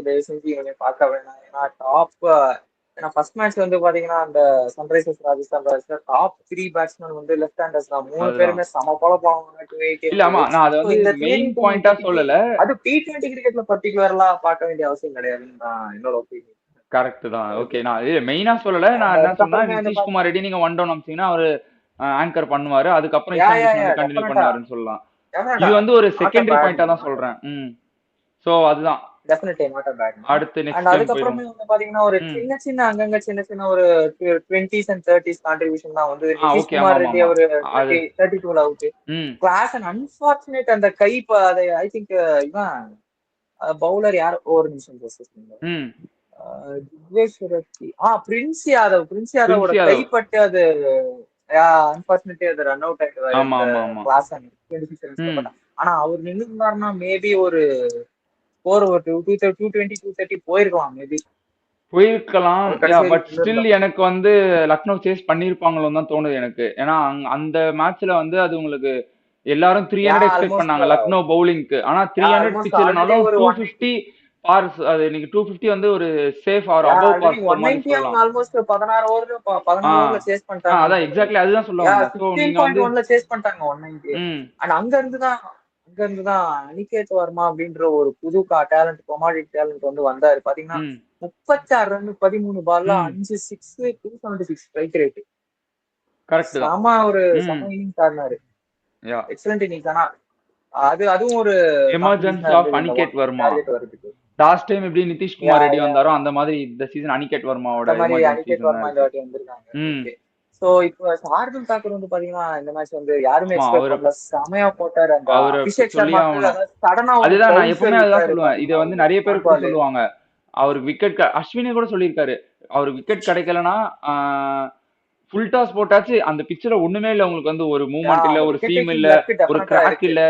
தயவு செஞ்சு இவங்க பார்க்க வேணாம். ஏன்னா ஏன்னா ஃபர்ஸ்ட் மேட்ச் வந்து பாத்தீங்கன்னா அந்த Sunrisers Rajasthan Royals top 3 batsman வந்து லெஃப்ட் ஹேண்டர்ஸ் தான். 3 அதுதான் பேருமே சம போல போவாங்க 280 இல்ல ஆமா நான் அதை ஸோ வந்து இந்த மெயின் தியரி பாயிண்டா சொல்லல. அது T20 கிரிக்கெட்ல பர்டிகுலரா பார்க்க வேண்டிய அவசியம் கிடையாதுன்னு தான் என்னோட ஒப்பீனியன். கரெக்ட் தான். ஓகே. ஓகே நான் இது மெயினா சொல்லல. அண்ட் நான் என்ன சொன்னா அதுக்கப்புறமே வந்து நிதிஷ்குமார் ரெட்டி நீங்க 1 டவுன் அமிச்சீங்கன்னா அவரு ஆங்கர் பண்ணுவாரு. அதுக்கப்புறம் யா இஷான் யா கிஷன் யா வந்து கண்டினியூ டெஃபினட்டா பண்ணுவாருன்னு சொல்லலாம். இது டெஃபினட்டா வந்து ஒரு நாட் அ செகண்டரி பேட் பாயிண்டா மூவ். தான் சொல்றேன். சோ அதுதான் definitely not a bad move. அடுத்து அண்ட் நெக்ஸ்ட் கேம் போயிருவோம். அதுக்கப்புறமே வந்து பாத்தீங்கன்னா ஒரு ம் சின்ன சின்ன அங்கங்க சின்ன சின்ன ஒரு 20s அண்ட் 30s கான்ட்ரிபியூஷன் தான் வந்து ஓகே ஆமா நிதிஷ்குமார் ஆமா ரெட்டி ஆமா அவரு அது 32ல அவுட். ம் கிளாஸ் அண்ட் அன்பார்ச்சுனேட் அந்த கை அதை ஐ திங்க் இவன் பவுலர் யார் ஒரு நிமிஷம் ம் பிரின்ஸ் யாதவோட பிரின்ஸ் யாதவ் கைப்பட்டு அது அன்பார்ச்சுனேட்லி அது ரன் அவுட் ஆயிட்டு ஆமா இந்த ஆமா ஆமா கிளாஸ் அண்ட் 26 ரன்ஸ்ல. ம் பட் ஆனா அவர் நின்று இருந்தாருன்னா மேபி ஒரு ஸ்கோர் ஒரு 220 230 போயிருக்கலாம் மேபி. போயிருக்கலாம். அவர் கடைசி பட் வரைக்கும் ஸ்டில் இருந்திருந்தா. எனக்கு வந்து லக்னோ சேஸ் பண்ணிருப்பாங்களோன்னு தான் தோணுது எனக்கு. ஏன்னா அந்த மேட்ச்ல வந்து அது உங்களுக்கு எல்லாரும் 300 எக்ஸ்பெக்ட் ஆல்மோஸ்ட் பண்ணாங்க லக்னோ பவுலிங்க்கு. ஆனா 300 ஆல்மோஸ்ட் பிச் ஆல்ரெடி இல்லைனாலும் ஒரு 250 பார் அது நீங்க 250 வந்து ஒரு சேஃப் ஆர் அபவ் ஆல்ரெடி பார் ஸ்கோர் மாதிரி 190 அவங்க சொல்லலாம். ஆல்மோஸ்ட் 16 ஆ ஓவர்ல சேஸ் பண்ணிட்டாங்கன்னு அதான் நினைக்கிறேன். எக்ஸாக்ட்லி அதுதான் சொல்ல வந்தேன். ஸோ நீங்க வந்து 16.1ல சேஸ் பண்ணிட்டாங்க 190. ம் அண்ட் அங்க இருந்துதான் அனிகேத் வர்மா அப்படின்ற ஒரு புது டேலண்ட் கொமாடிட்டி டேலண்ட் வந்து வந்தாரு. பாத்தீங்கன்னா ம் 36 ரன் 13 பால்ல ம் 5 6 276 ஸ்ட்ரைக் ரேட். கரெக்ட் தான். செம ம் இன்னிங்ஸ் ஆடினாரு. யா எக்ஸலண்ட் இன்னிங்ஸ். ஆனா அதுவும் ஒரு எமர்ஜென்ஸ் காம்படிஷனா ஆஃப் இருந்தது இந்த அனிகேட் வர்மா. டார்கெட் வர்றதுக்கு. லாஸ்ட் டைம் எப்படி யா நிதிஷ்குமார் ரெட்டி யா வந்தாரோ அந்த மாதிரி இந்த சீசன் அனிகேட் அந்த வர்மாவோட மாதிரி எமர்ஜென்சி அனிகேட் சீசன் தான் வர்மா இந்த இருக்கு. வாட்டி வந்திருக்காங்க. ம் ஓகே. சோ இப்போ ஷார்துல் தாக்கூர் வந்து பாத்தீங்கன்னா இந்த மேட்ச் வந்து யாருமே ஆமா எக்ஸ்பெக்ட் அவரை பண்ணல. செமையா போட்டாரு. அந்த அவரை அபிஷேக் சொல்லியே சர்மாக்கு ஆகணும். அதாவது சடனா ஒரு அதுதான் நான் எப்பவுமே ட்ரவுசர் அதுதான் விட்டாரு சொல்லுவேன். இதை பாத்தீங்களா வந்து ஒரு நிறைய பேர் ஷார்ட் கூட பால். சொல்லுவாங்க. அவருக்கு விக்கெட் அஸ்வினே கூட சொல்லியிருக்காரு. அவருக்கு விக்கெட் கிடைக்கலன்னா ஃபுல் டாஸ் போட்டாச்சு அந்த பிச்சில் ஒண்ணுமே இல்லை உங்களுக்கு வந்து ஒரு மூவ்மெண்ட் இல்ல ஒரு விக்கெட் சீம் டேக்கிங் இல்ல லக் ஒரு டெஃபினட்டா கிராக் இருக்கு. இல்ல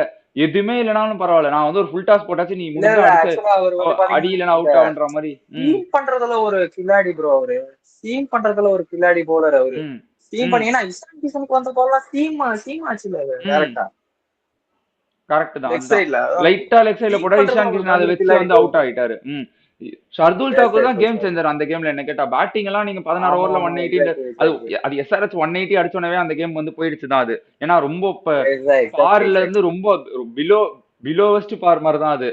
எதுவுமே இல்லைனாலும் பரவாயில்ல நான் வந்து ஒரு ஃபுல் டாஸ் போட்டாச்சு நீ இல்ல முடிஞ்சா இல்ல அடிச்சு ஆக்சுவலா அவர் வந்து அடி பாத்தீங்கன்னா இல்லைன்னா இந்த அவுட் ஆகுன்ற மாதிரி. ம் சீம் பண்றதுல ஒரு கில்லாடி ப்ரோ. அவரு சீம் பண்றதுல ஒரு கில்லாடி போலர் அவரு. ம் சீம் ம் பண்ணீங்கன்னா இஷான் கிஷனுக்கு வந்த பால்லாம் சீம் ஆச்சு இல்ல ம் டேரக்டா கரெக்ட் தான். லெக் அதுதான் சைட்ல லைட்டா லெக் சைட்ல சீம் போட்டா பண்றதுல இஷான் அவருக்கு கிஷன் அதை பயங்கர வச்சு கில்லாடி வந்து ப்ரோ. அவுட் ஆயிட்டாரு. ஷர்துல் எஸ் தாக்கூர் எஸ் தான் எஸ் கேம் சேஞ்சர் அந்த கேம்ல என்ன கேட்டா. பேட்டிங் எல்லாம் நீங்க 16 ஆமா ஓவர்ல ஆமா 180 எக்ஸாக்ட்லி அது எக்ஸாக்ட்லி அது எஸ்ஆர்எச் 180 அடிச்சோடனே அந்த கேம் வந்து போயிடுச்சு தான் அது. ஏன்னா ரொம்ப எக்ஸாக்ட்லி பார்ல இருந்து ரொம்ப பிலோவஸ்ட் பார் மாதிரி தான் அது.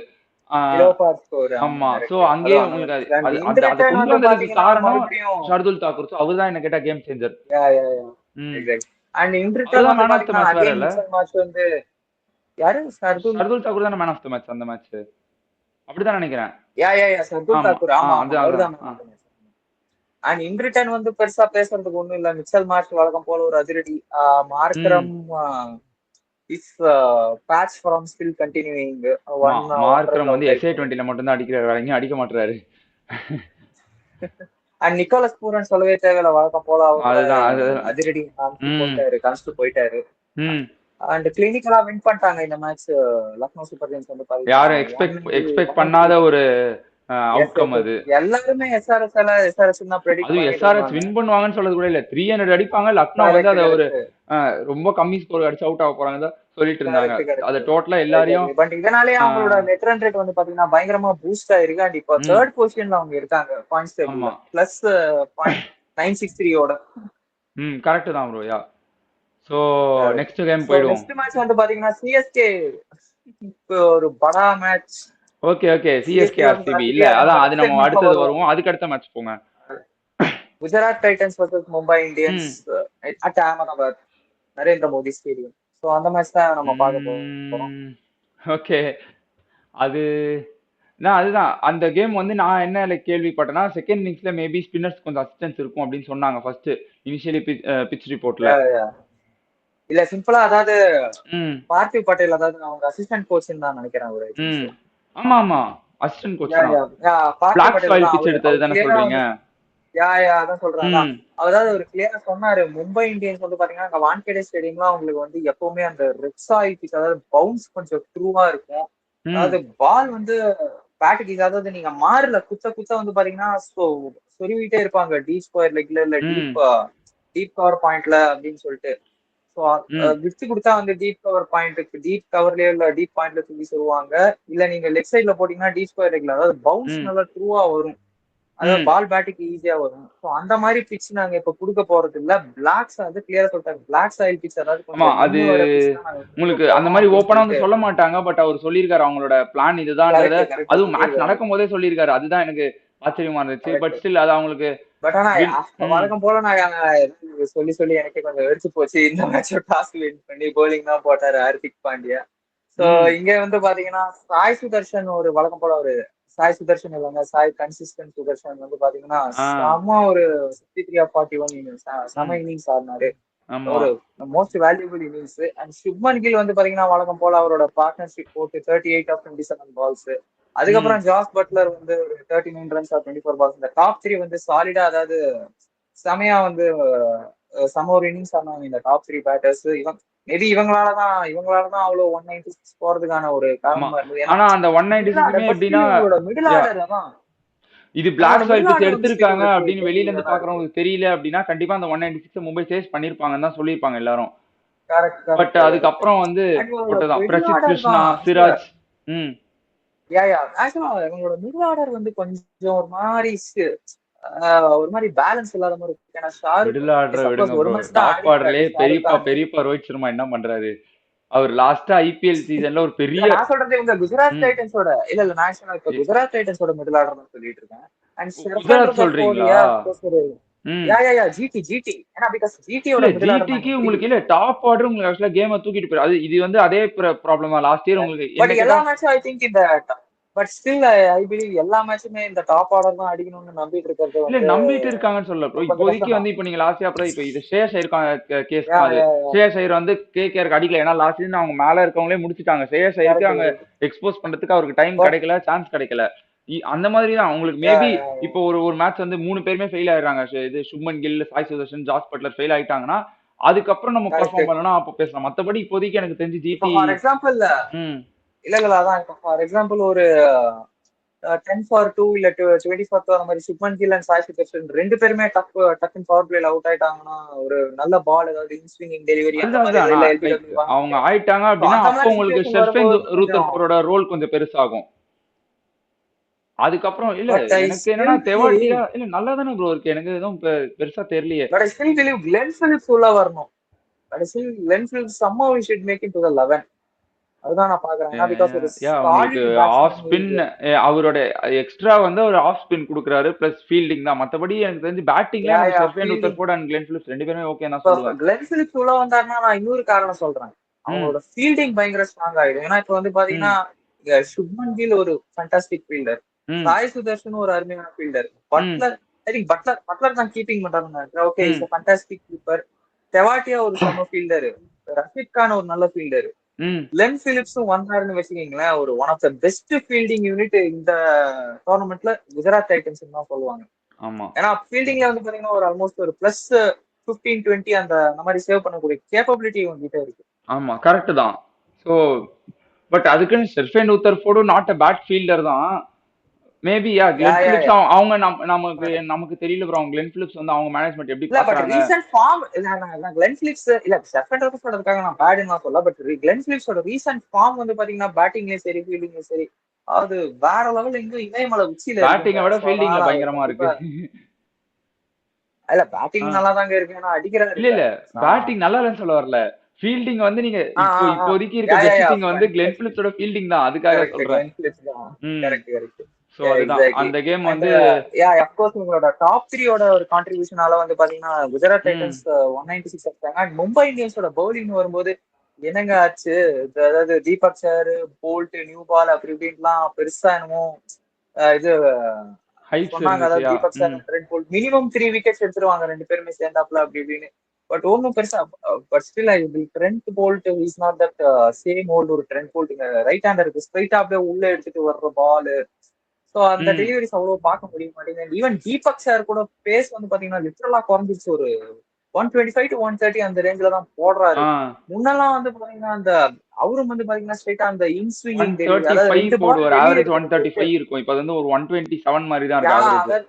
நிலோபார் ஸ்கோர். ஆமா. So correct. அங்கேயே அதுவும் அந்த உங்களுக்கு மேட்ச். அண்ட் அது இந்த அந்த அது ரிட்டர்ன் கொண்டு வந்து வந்ததுக்கு பாத்தீங்கன்னா காரணம் மறுபடியும் ஷர்துல் தாக்கூர். சோ அவர்தான் என்ன கேட்டா கேம் சேஞ்சர். யா யா யா ம். எக்ஸாக்ட். அண்ட் இந்த ரிட்டர்ன் அவர்தான் வந்து மேன் ஆஃப் த பாத்தீங்கன்னா மேட்ச் வேற அகைன் இல்ல? மிச்சல் மேட்ச் வந்து யாரு சர்துல். ஷர்துல் தாக்கூர் தானே மேன் ஆஃப் த மேட்ச் அந்த மேட்ச். அப்படிதான் நினைக்கிறேன். யா யா யா சர்துல் ஆமா. தாக்கூர். ஆமா ஆமா அதான் அதான். அவர்தான். அண்ட் இன் ரிட்டர்ன் வந்து பெருசா பேசுறதுக்கு ஒண்ணும் இல்ல. மிச்சல் மேட்ச் வழக்கம் போல ஒரு அதிரடி. Markram is patch from still continuing. ஒன்றரை மார்க்கரம் வந்து அவுட் ஆயிட்டாரு. SA20ல மட்டும் தான் அடிக்கிறாரு. வேற எங்கேயும் அடிக்க மாட்டாரு. அண்ட் நிக்கோலஸ் பூரன் சொல்லவே தேவையில்ல. வழக்கம் போல அவரோட அதுதான் அதிரடி காமிச்சு போயிட்டாரு. ம். அண்ட் கிளினிக்கலா வின் பண்ணிட்டாங்க இந்த மேட்ச். லக்னோ சூப்பர் ஜெயின்ஸ் வந்து யாரும் பாத்தீங்கன்னா எக்ஸ்பெக்ட் பண்ணாத ஒரு அவுட்கம் அது. எல்லாருமே எஸ்ஆர்எஸ் தான் ப்ரெடிக்ட் அதுவும் பண்ணிட்டு எஸ்ஆர்எச் இருந்தாங்க. வின் பண்ணுவாங்கன்னு சொல்றது கூட இல்ல. 300 அடிப்பாங்க. லக்னோ வந்து அதை ஒரு ரொம்ப கம்மி ஸ்கோர் அடிச்சு அவுட் ஆக போறாங்க சொல்லிட்டு இருந்தாங்க. அது டோட்டலா எல்லாரையும். பட் இதனாலேயே அவங்களோட நெட் ரன் ரேட் வந்து பாத்தீங்கன்னா பயங்கரமா பூஸ்ட் ஆயிருக்கு. அண்ட் இப்போ தேர்ட் பொசிஷன்ல அவங்க இருக்காங்க பாயிண்ட்ஸ் டேபிள்ல பிளஸ் 963 ஓட. கரெக்ட் தான் ப்ரோ. யா. சோ நெக்ஸ்ட் கேம் போய்டுவோம். நெக்ஸ்ட் மேட்ச் வந்து பாத்தீங்கன்னா சிஎஸ்கே ஒரு படா மேட்ச். ஓகே சிஎஸ்கே ஆர்சிபி இல்ல அதான் அது நம்ம அடுத்தது வருவோம். அதுக்கு அடுத்த மேட்ச் போங்க. Gujarat Titans versus Mumbai Indians at Ahmedabad Narendra Modi stadium. So அந்த மேட்ச் தான் நம்ம பார்க்க போறோம். ஓகே. அதுதான் அந்த கேம் வந்து நான் என்ன கேள்விப்பட்டேன்னா செகண்ட் இன்னிங்ஸ்ல மேபி ஸ்பின்னர்ஸ் கொஞ்சம் அசிஸ்டன்ஸ் இருக்கும் அப்படின்னு சொன்னாங்க ஃபர்ஸ்ட் இனிஷியலி பிச் ரிப்போர்ட்ல. இல்ல சிம்பிளா அதாவது பார்த்திவ் பட்டேல் அதாவது அவங்க அசிஸ்டன்ட் கோச்னு தான் நினைக்கிறேன் ஒரு. ஆமா அசிஸ்டன்ட் கோச் தான். பிளாக் சாயில் பிட்ச் எடுத்தது தானே சொல்றீங்க? அதான் சொல்றாங்க. அதாவது ஒரு கிளியரா சொன்னாரு. மும்பை இந்தியன்ஸ் வந்து பாத்தீங்கன்னா அங்க வான்கேடே ஸ்டேடியம்ல அவங்களுக்கு வந்து எப்பவுமே அந்த ரெட் சாயில் பிட்ச் அதாவது பவுன்ஸ் கொஞ்சம் ட்ரூவா இருக்கும். அதாவது பால் வந்து பேட்டுக்கு அதாவது நீங்க மாறல குத்த வந்து பாத்தீங்கன்னா சொருவிட்டே இருப்பாங்க டீப் ஸ்கொயர் லெக்ல இல்ல டீப் கவர் பாயிண்ட்ல அப்படின்னு சொல்லிட்டு. விட்டு கொடுத்தா வந்து டீப் கவர் பாயிண்ட்டுக்கு டீப் கவர்லயே இல்ல டீப் பாயிண்ட்ல சொல்லி சொல்லுவாங்க. இல்ல நீங்க லெஃப்ட் சைட்ல போட்டீங்கன்னா டீப் ஸ்கொயர் லெக்ல அதாவது பவுன்ஸ் நல்லா ட்ரூவா வரும். அதாவது பால் பேட்டுக்கு ஈஸியா வரும். சோ அந்த மாதிரி பிட்ச் நாங்க இப்ப குடுக்க போறது இல்ல. பிளாக்ஸ் வந்து கிளியரா சொல்லிட்டாங்க. பிளாக் சாயில் பிட்ச் அதாவது அது உங்களுக்கு அந்த மாதிரி ஓபனா வந்து சொல்ல மாட்டாங்க. பட் அவர் சொல்லியிருக்காரு அவங்களோட பிளான் இதுதான். அதுவும் மேட்ச் நடக்கும் போதே சொல்லியிருக்காரு. அதுதான் எனக்கு ஆச்சரியமா இருந்துச்சு. பட் ஸ்டில் அது அவங்களுக்கு பட் ஆனா வழக்கம் போல நான் சொல்லி எனக்கு கொஞ்சம் வெறுத்து போச்சு. இந்த மேட்ச் டாஸ் வின் பண்ணி போலிங் தான் போட்டாரு ஹார்திக் பாண்டியா. சோ இங்க வந்து பாத்தீங்கன்னா சாய் சுதர்ஷன் ஒரு வழக்கம் போல ஒரு சாய் சுதர்ஷன் இல்லைங்க சாய் கன்சிஸ்டன்ட் சுதர்ஷன் வந்து பாத்தீங்கன்னா செம ஒரு 63 of 41 செம இன்னிங்ஸ் ஆடினாரு. ஒரு most valuable innings. And Shubman Gill வந்து பாத்தீங்கன்னா வழக்கம் போல அவரோட பார்ட்னர்ஷிப் போட்டு 38 of 27 பால்ஸ். அதுக்கப்புறம் ஜாஸ் பட்லர் வந்து ஒரு 39 runs of 24 balls. இந்த டாப் 3 வந்து சாலிடா அதாவது செமையா வந்து சம ஒரு இன்னிங்ஸ் ஆனாங்க இந்த டாப் 3 பேட்டர்ஸ். மேபி இவங்களாலதான் அவ்வளவு 196 போறதுக்கான ஒரு காரணமா இருந்தது. ஆனா அந்த 196 எப்படின்னா மிடில் ஆர்டர் தான் இது பிளாக் சாயில் பிட்ச் எடுத்திருக்காங்க அப்படின்னு வெளியில இருந்து பாக்குறவங்களுக்கு தெரியல அப்படின்னா கண்டிப்பா அந்த 196 மும்பை சேஸ் பண்ணிருப்பாங்கன்னு தான் சொல்லியிருப்பாங்க எல்லாரும். பட் அதுக்கப்புறம் வந்து பிரசித் கிருஷ்ணா சிராஜ் இவங்களோட மிடில் ஆர்டர் வந்து கொஞ்சம் ஒரு மாதிரி பேலன்ஸ் இல்லாத மாதிரி இருக்கு. பெரியப்பா ரோஹித் சர்மா என்ன பண்றாரு? அவர் லாஸ்டா ஐபிஎல் சீசன்ல ஒரு பெரிய நான் சொல்றது இவங்க குஜராத் டைட்டன்ஸோட இல்ல நான் இப்ப குஜராத் டைட்டன்ஸோட மிடில் ஆர்டர் தான் சொல்லிட்டு இருக்கேன். குஜராத் சொல்றீங்களா? உங்களுக்கு இல்ல டாப் ஆர்டர் உங்களுக்கு ஆக்சுவலா கேமை தூக்கிட்டு போயிரு. அது இது வந்து அதே ப்ராப்ளமா லாஸ்ட் இயர் உங்களுக்கு எல்லா மேட்சும் ஐ திங்க் இந்த பட் ஸ்டில் ஐ பிலீவ் எல்லா மேட்சுமே இந்த டாப் ஆர்டர் தான் அடிக்கணும்னு நம்பிட்டு இருக்கிறது இல்ல நம்பிட்டு இருக்காங்கன்னு சொல்ல ப்ரோ. இப்போதைக்கு வந்து இப்போ நீங்க லாஸ்ட் அப்புறம் இப்போ இது ஷேர் இருக்காங்க கேஸ் தான். அது ஷேர் வந்து கேகேஆருக்கு அடிக்கல. ஏன்னா லாஸ்ட் சீசன் அவங்க மேல இருக்கவங்களே முடிச்சிட்டாங்க. ஷேருக்கு அவங்க எக்ஸ்போஸ் பண்றதுக்கு அவருக்கு டைம் கிடைக்கல, சான்ஸ் கிடைக்கல. அந்த மாதிரி தான் உங்களுக்கு மேபி இப்போ ஒரு மேட்ச் வந்து 3 பேருமே ஃபெயில் ஆயிடுறாங்க. இது Shubman Gill, Sai Sudharsan, Jos Buttler fail ஆயிட்டாங்கன்னா அதுக்கப்புறம் நம்ம பெர்ஃபார்ம் பண்ணலாம் அப்ப பேசலாம். மத்தபடி இப்போதைக்கு எனக்கு தெரிஞ்சு ஜிடி ஃபார் எக்ஸாம்பிள் இல்ல அதான் ஃபார் எக்ஸாம்பிள் ஒரு 10 for 2 இல்ல 20 for 2 அந்த மாதிரி சுப்மன் கில் அண்ட் சாய் சுதர்ஷன் ரெண்டு பேருமே டக்குன்னு பவர் பிளேல அவுட் ஆயிட்டாங்கன்னா ஒரு நல்ல பால் ஏதாவது இன்ஸ்விங்கிங் டெலிவரி அவங்க ஆயிட்டாங்க அப்படின்னா அப்போ உங்களுக்கு ஷெர்ஃபேன் ரூத்தர்பரோட ரோல் கொஞ்சம் பெருசாகும். அதுக்கப்புறம் இல்ல எனக்கு என்னன்னா தெவாட்டியா இல்ல நல்லா தானே ப்ரோ இருக்கு. எனக்கு எதுவும் பெருசா தெரியலையே. But I still believe Glenn Phillips உள்ள வரணும். But I still Glenn Phillips somehow we should make it to the 11. அதுதான் நான் பாக்குறேன். ஏன்னா பிகாஸ் ஒரு உங்களுக்கு சாலிட் ஆஃப் பேட்ஸ்மேன் ஸ்பின் அவரோட எக்ஸ்ட்ரா வந்து ஒரு ஆஃப் ஸ்பின் கொடுக்குறாரு பிளஸ் ஃபீல்டிங் தான். மத்தபடி எனக்கு தெரிஞ்சு பேட்டிங்ல யா எனக்கு yeah Stephen fielding. Rutherford and Glenn Phillips 2 பேருமே ஓகே தான் இப்போ சொல்லுவேன். கிளென் பிலிப்ஸ் உள்ள வந்தாருன்னா நான் இன்னொரு காரணம் சொல்றேன். ம் அவங்களோட ஃபீல்டிங் பயங்கர ஸ்ட்ராங் ஆயிடும். ஏன்னா இப்ப வந்து ம் பாத்தீங்கன்னா சுப்மன் கில் ஒரு ஃபேண்டாஸ்டிக் ஃபீல்டர், ம் சாய் சுதர்ஷன் ஒரு அருமையான ஃபீல்டர், ம் பட்லர் ஐ திங்க் பட்லர் தான் கீப்பிங் பண்றாங்க. ஓகே ம் இஸ் ஃபேண்டாஸ்டிக் கீப்பர். தெவாட்டியா ஒரு செம்ம ஃபீல்டர், ரஷீத் கான் ஒரு நல்ல ஃபீல்டர், ம் கிளென் பிலிப்ஸும் வந்தாருன்னு வச்சுக்கீங்களேன் ஒரு one of the best fielding unit இந்த டோர்னமெண்ட்ல குஜராத் டைட்டன்ஸ் தான் சொல்லுவாங்க. ஆமா ஏன்னா ஃபீல்டிங்ல வந்து பாத்தீங்கன்னா ஒரு ஆல்மோஸ்ட் ஒரு பிளஸ் 15-20 அந்த மாதிரி சேவ் பண்ணக்கூடிய கேப்பபிலிட்டி உங்ககிட்ட இருக்கு. ஆமா கரெக்ட் தான். ஸோ பட் அதுக்குன்னு ஸ்டெஃபன் ரூதர்ஃபோர்டும் நாட் அ பேட் ஃபீல்டர் தான். Maybe yeah Glenn yeah Phillips yeah அவங்க நமக்கு தெரியல ப்ரோ. அவங்க கிளென் பிலிப்ஸ் வந்து அவங்க மேனேஜ்மெண்ட் எப்படி இல்ல பட் பாக்குறாங்க. ரீசன்ட் ஃபார்ம் கிளென் பிலிப்ஸ் இல்ல ஸ்டெஃபன் ரூதர்ஃபோர்டுக்காக நான் பேடுன்னு சொல்ல. பட் கிளென் பிலிப்ஸோட ரீசன்ட் ஃபார்ம் வந்து பாத்தீங்கன்னா பேட்டிங்லயும் சரி ஃபீல்டிங்லயும் சரி அது வேற லெவல் எங்க இமயமலை உச்சியில இருக்குங்க. பேட்டிங்கை விட சோ ஃபீல்டிங்ல அதனால அவர் பயங்கரமா இருக்கு. கண்டிப்பா இல்ல ஆ பேட்டிங் நல்லா தாங்க இருக்கு. ஏன்னா அடிக்கிறாரு இல்ல இல்ல. இல்ல பேட்டிங் நல்லா இல்லைன்னு சொல்ல வரல. ஃபீல்டிங் வந்து நீங்க இப்போதைக்கு இருக்க யா யா பெஸ்ட் யா திங் வந்து கிளென் பிலிப்ஸோட ஃபீல்டிங் தான். அதுக்காக கரெக்ட் சொல்றேன். கிளென் பிலிப்ஸ் தான். ம் கரெக்ட் கரெக்ட். ஸோ யா அதுதான் எக்ஸாக்ட்லி. அந்த கேம் அண்ட் வந்து. யா அப்கோர்ஸ் உங்களோட டாப் 3யோட ஒரு கான்ட்ரிபியூஷனால வந்து பாத்தீங்கன்னா குஜராத் ம் டைட்டன்ஸ் 196 அடிச்சாங்க. அண்ட் மும்பை இந்தியன்ஸோட பவுலிங் வரும்போது என்னங்க ஆச்சு? அதாவது Deepak sir, Boult, new ball அப்படி இப்படின்லாம் பெருசா என்னமோ இது ஹைப்ஸ் சொன்னாங்க. இருந்துச்சு. அதாவது தீபக் சார் ம் ட்ரெண்ட் போல்ட் மினிமம் 3 விக்கெட்ஸ் எடுத்துருவாங்க ரெண்டு பேருமே சேர்ந்தாப்ல அப்படி இப்படின்னு. பட் ஒன்னும் பெருசா but still I Trent Boult is not that same old ஒரு ட்ரெண்ட் போல்ட்டுங்க. ரைட் ஹேண்டருக்கு ஸ்ட்ரைட்டா அப்படியே உள்ள எடுத்துட்டு வர்ற பால். சோ அந்த ம் டெலிவரிஸ் அவ்வளவு பார்க்க முடிய மாட்டேங்குது. ஈவன் தீபக் சார் கூட பேஸ் வந்து பாத்தீங்கன்னா லிட்டரலா குறைஞ்சிச்சு. ஒரு 125 to 130 அந்த ரேஞ்சில தான் போடுறாரு. ஆ முன்னெல்லாம் வந்து பாத்தீங்கன்னா அந்த அவரும் வந்து பாத்தீங்கன்னா ஸ்ட்ரைட்டா அந்த இன் ஸ்விங்கிங் டெலிவரி, அதாவது 135 ரெண்டு பால் போடுவார். வெளியே ஆவரேஜ் எடுத்துட்டு போயிட்டு 135 இருக்கும். இப்போ வந்து ஒரு 127 மாதிரி தான் இருக்கு ஆவரேஜ். அதாவது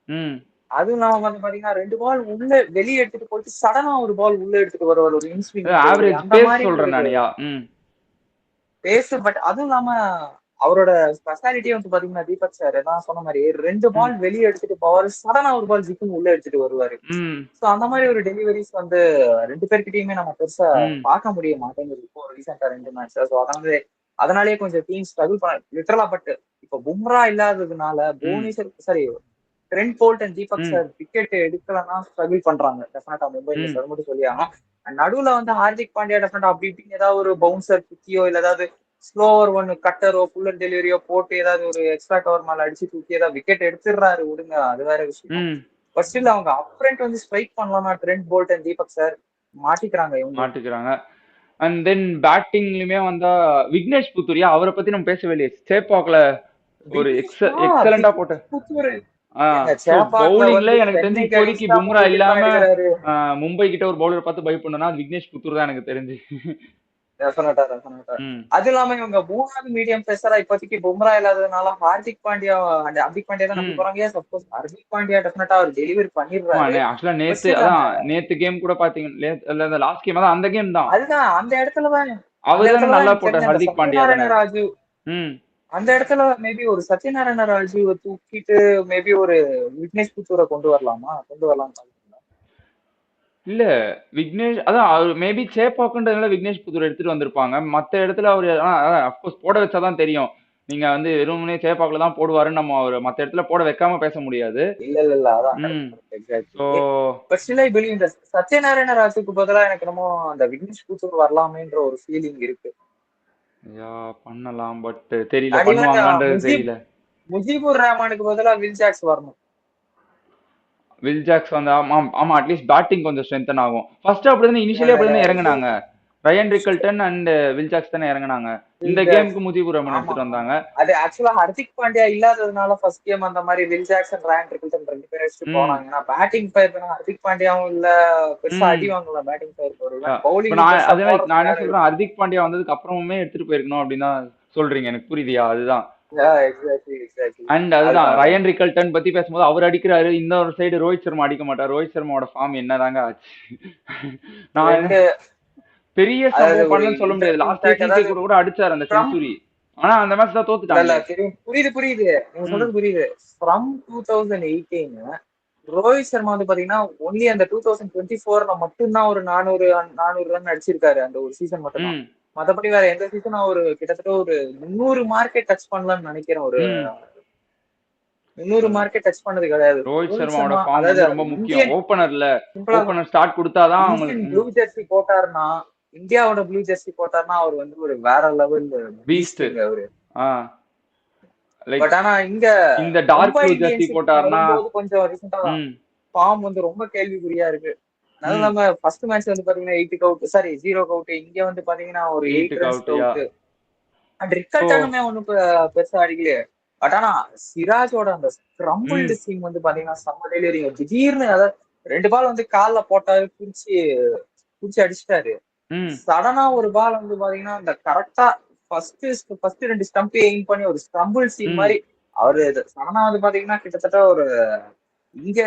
ம் அதுவும் இல்லாம வந்து பாத்தீங்கன்னா ரெண்டு பால் உள்ள வெளியே எடுத்துட்டு போயிட்டு சடனா ஒரு பால் உள்ள எடுத்துட்டு வருவார் ஒரு இன் ஸ்விங்கிங் டெலிவரி ஆவரேஜ் அந்த பேஸ் மாதிரி ஒரு சொல்றேன் நானயா. ம் பேஸ். பட் அதுவும் இல்லாம அவரோட ஸ்பெஷாலிட்டியே வந்து பாத்தீங்கன்னா தீபக் சார் நான் சொன்ன மாதிரி ரெண்டு ம் பால் வெளியே எடுத்துட்டு போவாரு, சடனா ஒரு பால் ஜிக்குன்னு உள்ள எடுத்துட்டு வருவாரு. ம் சோ அந்த மாதிரி ஒரு டெலிவரிஸ் வந்து ரெண்டு பேர்கிட்டயுமே நம்ம பெருசா ம் பார்க்க முடிய மாட்டேங்குது இப்போ ரீசெண்டா ரெண்டு மேட்ச். ஸோ அதனாலேயே கொஞ்சம் டீம் ஸ்ட்ரகிள் பண்ண லிட்டரலா. பட் இப்போ பும்ரா இல்லாததுனால ம் Bhuvneshwar sorry Trent Boult and Deepak ம் சார் விக்கெட் எடுக்கலன்னா ஸ்ட்ரகிள் பண்றாங்க டெஃபினட்டா மும்பை இந்தியன்ஸ். ம் அது மட்டும் சொல்லி ஆகணும். நடுவுல வந்து ஹார்திக் பாண்டியா டெஃபினட்டா அப்படி இப்படின்னு ஏதாவது ஒரு பவுன்சர் குத்தியோ இல்ல ஏதாவது ஸ்லோவர் ஒன்னு கட்டரோ புல்லர் டெலிவரியோ போட்டு ஏதாவது ஒரு எக்ஸ்ட்ரா கவர் மேல அடிச்சு தூக்கி ஏதாவது விக்கெட் எடுத்துடுறாரு விடுங்க, அது வேற விஷயம். ம் பட் ஸ்டில் அவங்க அப்ரண்ட் வந்து ஸ்ட்ரைக் பண்ணலாம்னா trend Boult and Deepak sir மாட்டிக்கிறாங்க இவங்க. மாட்டுக்கிறாங்க. அண்ட் தென் பேட்டிங்லயுமே வந்தா விக்னேஷ் புத்தூரியா அவரை பத்தி நம்ம பேசவே இல்லையே. சேப்பாக்ல ஒரு எக்ஸலண்டா போட்ட. புத்தூர் எங்க ஸோ சேப்பாக்ல பவுலிங்ல வந்து எனக்கு தெரிஞ்சு சென்னைக்கு இப்போதைக்கு அகேன்ஸ்டா பும்ரா 3 விக்கெட் இல்லாம தான் எடுக்கிறாரு. மும்பை கிட்ட ஒரு பவுலர் பார்த்து பயப்படணும்னா அது விக்னேஷ் புத்தூர் தான் எனக்கு தெரிஞ்சு. டெஃபினட்டா டெஃபினட்டா. ம் அது இல்லாம இவங்க மூணாவது மீடியம் பேசரா இப்போதைக்கு பும்ரா இல்லாததுனால ஹார்திக் பாண்டியா அண்ட் ஹார்திக் பாண்டியா தான் நம்பி ம் போறாங்க. சப்போஸ் ஹார்திக் பாண்டியா டெஃபினட்டா அவர் டெலிவரி ஆமா பண்ணிடுறாரு. ஆக்சுவலா பட் நேத்து ஸ்டில் அந்த அதான் நேத்து கேம் கூட பாத்தீங்க அந்த லாஸ்ட் கேம் தான் அந்த கேம் தான். அதுதான் அந்த இடத்துலதான் அந்த அவர் தானே இடத்துலதான் நல்லா எனக்கு தெரிஞ்ச போட்டார் அந்த ஹர்திக் பாண்டியா தானே. சத்யநாராயண ராஜு ம் அந்த இடத்துல மேபி ஒரு சத்யநாராயண ராஜுவை தூக்கிட்டு மேபி ஒரு விக்னேஷ் புத்தூரை கொண்டு வரலாமா, கொண்டு வரலாம். இல்ல விக்னேஷ் அதான் அவர் மேபி சேப்பாக்குன்றதுனால விக்னேஷ் புத்தூர் எடுத்துட்டு வந்திருப்பாங்க. மத்த இடத்துல அவர் அப்கோர்ஸ் போட வச்சாதான் தெரியும். நீங்க வந்து வெறுமனே சேப்பாக்குல தான் போடுவாருன்னு நம்ம அவர் மத்த இடத்துல போட வைக்காம பேச முடியாது. இல்ல அதான் ம் correct so exactly. But still I believe இந்த சத்யநாராயண ராஜுக்கு பதிலா எனக்கு என்னமோ அந்த விக்னேஷ் புத்தூர் வரலாமேன்ற ஒரு ஃபீலிங் இருக்கு. யா பண்ணலாம் பட் தெரியல அண்ட் ஈவன் பண்ணுவாங்களான்றது தெரியல. முஜிபுர் ரஹ்மானுக்கு பதிலா வில் ஜாக்ஸ் வரணும். வில் ஜாக்ஸ் வந்து ஆமா ஆமா அட்லீஸ்ட் பேட்டிங் கொஞ்சம் ஸ்ட்ரென்தன் ஆகும். ஃபர்ஸ்ட் அப்படிதானே இனிஷியலி அப்படிதானே இறங்குனாங்க. Ryan Rickelton and Will Jacks தானே இறங்குனாங்க. இந்த வில் ஜாக்ஸ் கேமுக்கு முஜிபுர் ரஹ்மான் ஆமா எடுத்துட்டு ஆமா. வந்தாங்க. அது ஆக்சுவலா ஹர்திக் பாண்டியா இல்லாததுனால ஃபர்ஸ்ட் கேம் அந்த மாதிரி வில் ஜாக்சன் ரயான் ரிக்கல்டன் ரெண்டு பேரும் வச்சுட்டு ம் போனாங்க. ஏன்னா பேட்டிங் ஃபயர் ஹர்திக் பாண்டியாவும் இல்ல, பெருசா ம் அடி வாங்கல பேட்டிங் ஃபயர் ஒரு இப்ப பவுலிங் நான் பெருசா அதே நான் போடுறதுக்கு என்ன யாரும் இல்ல. சொல்றேன் ஹர்திக் பாண்டியா வந்ததுக்கு அப்புறமுமே எடுத்துட்டு போயிருக்கணும் அப்படின்னு தான் சொல்றீங்க. எனக்கு புரியுதியா அதுதான். எக்ஸாக்ட்லி அண்ட் அதுதான் அதுதான் ரயன் ரிக்கல்டன் பத்தி பேசும்போது அவர் அடிக்கிறாரு. இன்னொரு சைடு ரோஹித் சர்மா அடிக்க மாட்டார். ரோஹித் சர்மாவோட ஃபார்ம் என்னதாங்க ஆச்சு. நான் ரெண்டு பெரிய அதாவது சம்பவம் ஒரு பண்ணலன்னு சொல்ல முடியாது. லாஸ்ட் இயர் டிகே அதாவது கூட கூட அடிச்சாரு அந்த ஃப்ரம் செஞ்சுரி. ஆனா அந்த மேட்ச் தான் இல்ல தோத்துட்டாங்களே. தெரியும் புரியுது நீங்க ம் சொல்றது புரியுது. ஃப்ரம் 2018 ரோஹித் சர்மா வந்து பாத்தீங்கன்னா ஒன்லி அந்த 2024ல மட்டும்தான் ஒரு 400 ரன் அடிச்சிருக்காரு. அந்த ஒரு சீசன் மட்டும்தான். ம் மத்தபடி வேற எந்த சீசனும் அவரு கிட்டத்தட்ட ஒரு 300 மார்க்கெட் டச் பண்ணலாம்னு நினைக்கிறேன். ஒரு ம் 300 மார்க்கெட் டச் பண்ணது கிடையாது ரோஹித் ரோஹித் சர்மாவோட சர்மா. ஃபார்ம் அதாவது வந்து அது ரொம்ப முக்கியம். இந்தியன் சிம்பிளா ஓப்பனர் ஸ்டார்ட் கொடுத்தாதான் இந்தியன் அவங்களுக்கு. ப்ளூ ஜெர்சி போட்டாருன்னா, இந்தியாவோட ப்ளூ ஜெர்சி போட்டாருன்னா அவர் வந்து ஒரு வேற லெவல் பீஸ்ட். பீஸ்ட்ங்க அவரு. லைக் பட் ஆனா இங்க இந்த டார்க் மும்பை ப்ளூ ஜெர்சி இந்தியன்ஸுக்கு போட்டாருன்னா. வரும்போது கொஞ்சம் ரீசெண்டா ம் ஃபார்ம் வந்து ரொம்ப கேள்விக்குறியா இருக்கு. அதாவது ம் நம்ம ஃபர்ஸ்ட் மேட்ச் வந்து பாத்தீங்கன்னா 8 அவுட், சாரி 0 அவுட். இங்க வந்து பாத்தீங்கன்னா ஒரு 8 8க்கு ரன்ஸ் அவுட்யா. அவுட். அண்ட் ஸோ ரிக்கல்டனுமே ஒண்ணும் பெருசா அடிக்கலையே. பட் ஆனா சிராஜோட அந்த ம் ஸ்கிரம்பிள்டு சீன் வந்து பாத்தீங்கன்னா செம்ம டெலிவரிங்க. திடீர்னு அதாவது 2 பால் வந்து கால்ல போட்டாரு, புடிச்சு புடிச்சு அடிச்சிட்டாரு. ம் சடனா ஒரு பால் வந்து பாத்தீங்கன்னா அந்த கரெக்டா ஃபர்ஸ்ட் 2 ஸ்டம்ப் எய்ம் பண்ணி ஒரு ஸ்கிரம்பிள் சீன் ம் மாதிரி அவரு சடனா வந்து பாத்தீங்கன்னா கிட்டத்தட்ட ஒரு இங்க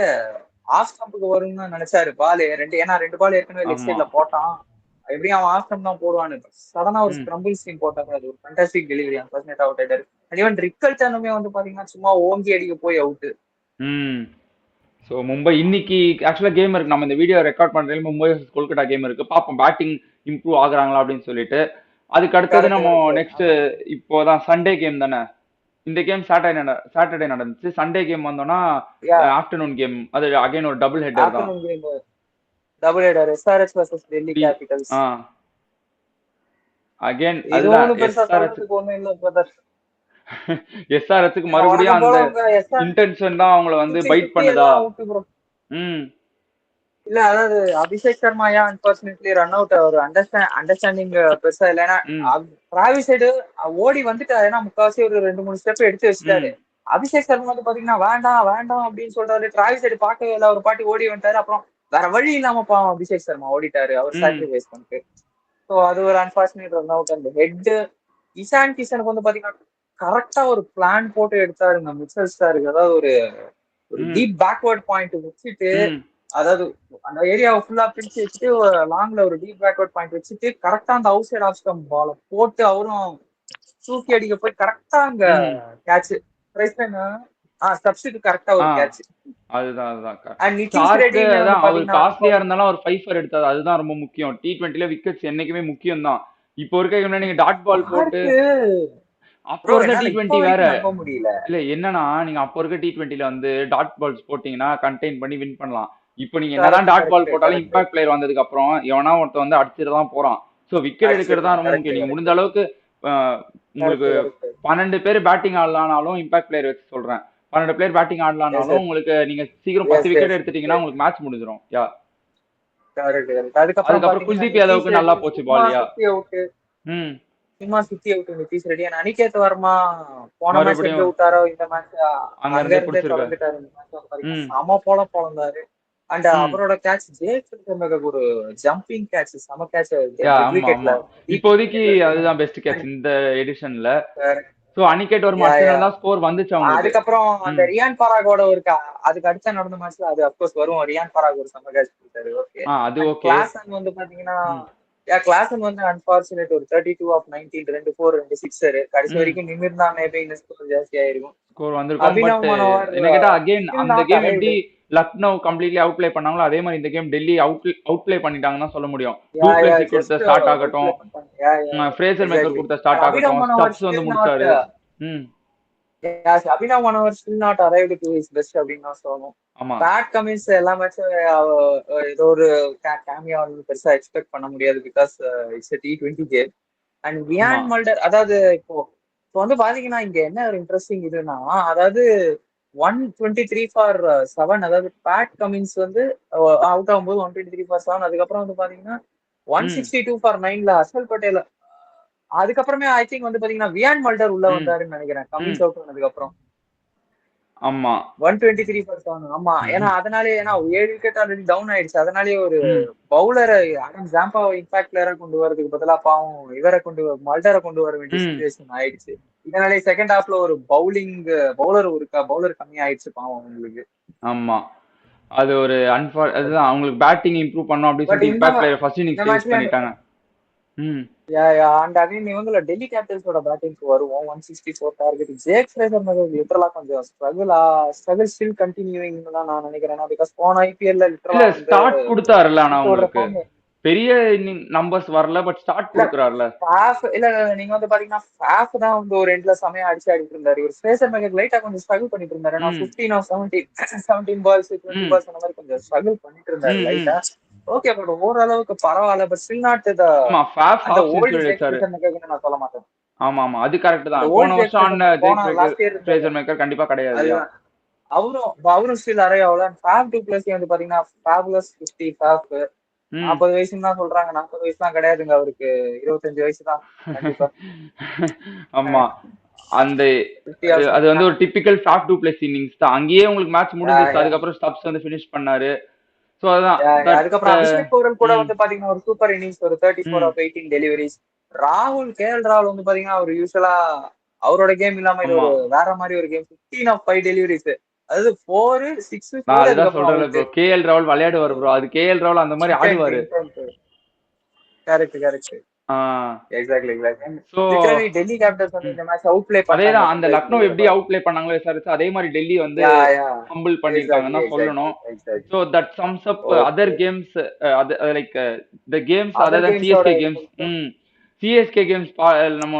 ஆஃப் ஸ்டம்புக்கு வரும்னு தான் நினைச்சாரு பால் ஏன்னா 2 பால் ஏற்கனவே லெக் ஆமா. சைட்ல போட்டான். எப்படியும் அவன் ஆஃப் ஸ்டம்ப் தான் போடுவான்னு. சடனா ஒரு ம் ஸ்கிரம்பிள் சீன் போட்டாரு. அது ஒரு ஃபண்டாஸ்டிக் டெலிவரி. அன்பார்ச்சுனேட் அவுட் ஆயிட்டாரு. அண்ட் ஈவன் ரிக்கல்டனுமே வந்து பாத்தீங்கன்னா சும்மா ஓங்கி அடிக்க போய் அவுட். ம் ஸோ மும்பை இன்னைக்கு ஆக்சுவலாக கேம் இருக்கு. நம்ம இந்த வீடியோ ரெக்கார்ட் பண்றதுல மும்பை vs கொல்கட்டா கேம் இருக்கு. பார்ப்போம் பேட்டிங் இம்ப்ரூவ் ஆகுறாங்களா அப்படின்னு சொல்லிட்டு. அதுக்கு அடுத்தது கரெக்ட் நம்ம கரெக்ட். நெக்ஸ்ட் இப்போதான் சண்டே கேம் தானே. இந்த கேம் சாட்டர்டே நடந்துச்சு. சண்டே கேம் வந்தோம்னா ஆஃப்டர்நூன் கேம். அது அகைன் ஒரு டபுள் ஹெட்டர் தான். Afternoon game double header SRH versus Delhi D Capitals. Ah again இது அதுதான் ஒண்ணும் பெருசா சொல்றதுக்கு ஒண்ணும் இல்ல பிரதர். எஸ்ஆர்எச்சுக்கு மறுபடியும் வழக்கம் அந்த போல உங்க எஸ்ஆர் இன்டென்ஷன் தான் அவங்கள வந்து சுத்தி பைட் சுத்தி பண்ணுதா. எல்லாம் அவுட் ப்ரோ. ம் இல்ல அதாவது அபிஷேக் சர்மா ஏன் அன்பார்ச்சுனேட்லி ரன் அவுட் ஒரு அண்டர்ஸ்டாண்டிங் பெருசா இல்ல. ஏன்னா ம் டிராவிஸ் சைடு ஓடி வந்துட்டாரு. ஏன்னா முக்காவாசி ஒரு 2-3 ஸ்டெப் எடுத்து வச்சுட்டாரு. ம் அபிஷேக் சர்மா வந்து பாத்தீங்கன்னா வேண்டாம் வேண்டாம் அப்படின்னு சொல்றாரு. டிராவிஸ் சைடு பார்க்கவே இல்லை. ஒரு பாட்டி ஓடி வந்துட்டாரு. அப்புறம் வேற வழி இல்லாம பாவம் அபிஷேக் சர்மா ஓடிட்டாரு அவர் ம் சாக்ரிஃபைஸ் பண்ணிட்டு. ஸோ அது ஒரு அன்பார்ச்சுனேட் ரன் அவுட். அந்த ஹெட் இசான் கிஷனுக்கு வந்து பாத்தீங்கன்னா கரெக்டா ஒரு பிளான் போட்டு எடுத்தாருங்க மிச்சல் ஸ்டாருக்கு. அதாவது ஒரு ஒரு ம் டீப் பேக்வர்ட் பாயிண்ட் வச்சுட்டு, ம் அதாவது அந்த ஏரியாவை ஃபுல்லா பிரிச்சு வச்சுட்டு லாங்ல ஒரு டீப் பேக்வர்ட் பாயிண்ட் வச்சுட்டு கரெக்டா அந்த அவுட் சைட் ஆஃப் ஸ்டம்ப் பால போட்டு அவரும் தூக்கி அடிக்க போய் கரெக்டா அங்க ம் கேட்ச் ஸ்டப்ஸுக்கு கரெக்டா ஆ ஒரு கேட்ச். அதுதான் அண்ட் நிதிஷ் ஸ்டார்க்கு ரெட்டியுமே வந்து தான் அவர் பாத்தீங்கன்னா காஸ்ட்லியா இருந்தாலும் அவர் 5 for எடுத்தாரு. அதுதான் ரொம்ப முக்கியம். T20ல விக்கெட்ஸ் என்னைக்குமே முக்கியம் தான். இப்போ இருக்க நீங்க டாட் பால் போட்டு ஸ்டார்க்கு அப்போ ப்ரோ இருக்க என்னால இப்போ T20 வேற. வரைக்கும் நம்ப முடியல. இல்ல என்னன்னா நீங்க அப்போ இருக்க T20ல வந்து டாட் பால்ஸ் போட்டீங்கன்னா கண்டெயின் பண்ணி வின் பண்ணலாம். இப்போ நீங்க என்னதான் கரெக்ட் டாட் பால் கரெக்ட் போட்டாலும் கரெக்ட். இம்பாக்ட் பிளேயர் வந்ததுக்கு அப்புறம் எவனா ஒருத்தன் வந்து அடிச்சிட்டு தான் போறான். ஸோ விக்கெட் எடுக்கிறது தான் அடிச்சிடலாம். ரொம்ப கரெக்ட் முக்கியம். நீங்க முடிஞ்ச கரெக்ட் அளவுக்கு உங்களுக்கு கரெக்ட் கரெக்ட். 12 பேர் பேட்டிங் ஆடலானாலும் இம்பாக்ட் பிளேயர் வச்சு சொல்றேன். 12 பேர் பேட்டிங் எஸ் ஆடலானாலும் எஸ் உங்களுக்கு நீங்க சீக்கிரம் 10 எஸ் விக்கெட் எஸ் எடுத்துட்டீங்கன்னா உங்களுக்கு மேட்ச் முடிஞ்சிடும். Yeah correct correct. அதுக்கப்புறம் அதுக்கப்புறம் பாத்தீங்கன்னா குல்தீப் நிதிஷ் யாதவுக்கு நல்லா ரெட்டி போச்சு சும்மா பால். யா சுத்தி அவுட். ம் சும்மா சுத்தி அவுட் நிதிஷ் ரெட்டி. அனிகேத் வர்மா போன மேட்ச் எங்க மறுபடியும் விட்டாரோ இந்த மேட்ச் அங்க அங்க இருந்தே இருந்தே பிடிச்சிருக்க. தொடர்ந்துட்டாரு. இந்த மேட்ச் வந்து பாத்தீங்கன்னா ம் செம போல பொழந்தாரு. அண்ட் ம் அவரோட கேட்ச் ஜேக் ஒரு ஜம்பிங் கேட்ச், செம கேட்ச் யா டெட் ஆமா விக்கெட்ல ஆமா. டீப் இப்போதைக்கு விக்கெட்ல அதுதான் பெஸ்ட் கேட்ச் இந்த எடிஷன்ல. எடுத்தாரு. ஸோ அனிகேட் வர்மா அடிச்சதுனால தான் ஸ்கோர் வந்துச்சு அவங்களுக்கு. அதுக்கப்புறம் அந்த ம் ரியான் பராகோட ஒரு அதுக்கு அடுத்த நடந்த மேட்ச்ல அது அப்கோர்ஸ் வரும். ரியான் பராக் ஒரு செம கேட்ச் கொடுத்தாரு. ஓகே. அது அண்ட் ஓகே. கிளாசன் வந்து பாத்தீங்கன்னா ம் கிளாசன் வந்து அன்பார்ச்சுனேட் ஒரு 32 ஆஃப் 19 2 4 2 சிக்ஸர். கடைசி ம் வரைக்கும் நிமிர்ந்தா மேபி இந்த ஸ்கோர் ஜாஸ்தி ஆயிருக்கும். ஸ்கோர் வந்திருக்கும். பட் அபினவ் மனோகர் என்ன கேட்டா அகைன் ஸ்டில் அந்த நாட் கேம் எப்படி arrived. Lucknow completely out play பண்ணாங்களோ அதே மாதிரி இந்த கேம் டெல்லி அவுட் ப்ளே பண்ணிட்டாங்கன்னு தான் சொல்ல முடியும். யா யா டூப்ளேசி கொடுத்த ஜஸ்ட் ஸ்டார்ட் அவுட் ஆகட்டும், பிளே பண்ணிட்டாங்க. யா யா ஃப்ரேசர் மேக்கர் எக்ஸாக்ட்லி. கொடுத்த ஸ்டார்ட் அபினவ் ஆகட்டும், மனோகர் ஸ்டப்ஸ் வந்து ஸ்டில் நாட் முடிச்சாரு. ம் Abhinav Manohar still not arrived to his best அப்படின்னு தான் சொல்லணும். ஆமா. பேட் கமின்ஸ் எல்லா மேட்சும் ஏதோ ஒரு கேமியா பெருசா எக்ஸ்பெக்ட் பண்ண முடியாது. Because it's T20 game. And ஆமா. வியான் மல்டர் அதாவது இப்போ வந்து பாத்தீங்கன்னா இங்க என்ன ஒரு இன்ட்ரெஸ்டிங் இதுன்னா, அதாவது 123 ஃபார் 7. அதாவது பேட் கமின்ஸ் வந்து அவுட் ஆகும்போது 123 ஃபார் 7. அதுக்கப்புறம் வந்து பாத்தீங்கன்னா ம் 162 ஃபார் 9ல ஹர்ஷல் பட்டேல். அதுக்கப்புறமே ஐ திங்க் வந்து பாத்தீங்கன்னா வியான் மல்டர் உள்ள ம் வந்தாருன்னு நினைக்கிறேன் ம் கமின்ஸ் அவுட் பண்ணதுக்கு அப்புறம். ஆமா. 123 ஃபார் 7. ஆமா. ஏன்னா அதனாலே 7 விக்கெட் ஆல்ரெடி டவுன் ஆயிடுச்சு. அதனாலேயே ஒரு ம் பவுலரை ஆடம் ஜாம்பாவை இம்பாக்ட் பிளேயரா கொண்டு வரதுக்கு பதிலா பாவம் மல்டரை கொண்டு வர வேண்டிய ம் சுச்சுவேஷன் ஆயிடுச்சு. இதனாலே செகண்ட் ஹாஃப்ல ஒரு பவுலர் கம்மி ஆயிடுச்சு பாவம் உங்களுக்கு. ஆமா. அது ஒரு அதுதான் அவங்களுக்கு பேட்டிங் இம்ப்ரூவ் பண்ணணும் அப்படின்னு பட் சொல்லிட்டு இம்பாக்ட் பிளேயர் ஃபர்ஸ்ட் இந்த இன்னிங்ஸ்ல யூஸ் மேட்ச்ல பண்ணிட்டாங்க. ம் அண்ட் அகைன் இவங்கள டெல்லி கேபிட்டல்ஸோட பேட்டிங்க்கு வருவோம். 164 டார்கெட். ஜேக் ஃப்ரேசர் லிட்டரலா கொஞ்சம் ஸ்ட்ரகிள் ஸ்டில் கண்டினியூயிங் தான் நான் நினைக்கிறேன். பிகாஸ் போன ஐபிஎல்ல இல்ல லிட்டரலா வந்து ஸ்டார்ட் கொடுத்தாருல்ல ஆனா தூக்கி விடுற உங்களுக்கு. ஃபார்ம். பெரிய நம்பர்ஸ் வரல, பட் ஸ்டார்ட் இல்ல கொடுக்குறாருல. இல்ல நீங்க வந்து பாத்தீங்கன்னா ஃபாஃப் தான் வந்து ஒரு எண்ட்ல செமையா அடிச்சு ஆடிட்டு இருந்தாரு. ஒரு ஸ்பேசர் மேக்கர் லைட்டா கொஞ்சம் ஸ்ட்ரகிள் பண்ணிட்டு இருந்தாரு. நான் 15 17 பால்ஸ் 20 பால்ஸ் அந்த மாதிரி கொஞ்சம் ஸ்ட்ரகிள் பண்ணிட்டு இருந்தாரு லைட்டா. ஓகே பட் ஓரளவுக்கு பரவாயில்ல. பட் ஸ்டில் நாட் ஆமா ஃபாஃப் அந்த ஹாஃப் ஓல்டு செஞ்சுரி அடிச்சாரு. ஸ்பேசர் மேக்கர் நான் சொல்ல மாட்டேன். ஆமா ஆமா அது கரெக்ட் அந்த தான். ஓல்டு போன வருஷம் ஆன போன ஜெக் லாஸ்ட் இயர் ஃப்ரேசர் மேக்கர் கண்டிப்பா கிடையாது. அவரும் ஸ்டில் அறைய அவ்வளவு. ஃபேப் 2+ வந்து பாத்தீங்கன்னா ஃபேபுலஸ் 50 ஃபேப் 40 வயசுன்னு தான் சொல்றாங்க. 40 வயசுலாம் கிடையாதுங்க அவருக்கு, 25 வயசு தான் கண்டிப்பா. ஆமா அந்த அது வந்து ஒரு டிபிக்கல் ஃபேப் 2+ இன்னிங்ஸ் தான். அங்கேயே உங்களுக்கு மேட்ச் முடிஞ்சிச்சு. அதுக்கப்புறம் ஸ்டப்ஸ் வந்து ஃபினிஷ் பண்ணாரு. சோ அதான் அதுக்கப்புறம் அபிஷேக் போரல் கூட வந்து பாத்தீங்கன்னா ஒரு சூப்பர் இன்னிங்ஸ், ஒரு 34 of 18 டெலிவரிஸ். KL ராகுல் வந்து பாத்தீங்கன்னா அவர் யூஸ்வலா அவரோட கேம் இல்லாம இது ஒரு வேற மாதிரி ஒரு கேம். 15 of 5 டெலிவரிஸ், அதாவது 4 6 4. அதுதான் சொல்றேன் ப்ரோ, KL ராகுல் விளையாடுவாரு ப்ரோ. அது KL ராகுல் அந்த மாதிரி ஆடுவாரு. Correct exactly. So Delhi Capitals வந்து இந்த மேட்ச் அவுட் ப்ளே பண்ணாங்க. அதேதான் அந்த லக்னோ எப்படி அவுட் ப்ளே பண்ணாங்களோ விசாரிச்சு அதே மாதிரி டெல்லி வந்து ஹம்பிள் பண்ணிருக்காங்கன்னு தான் சொல்லணும். So that sums up other games, like the games other than CSK games. CSK games நம்ம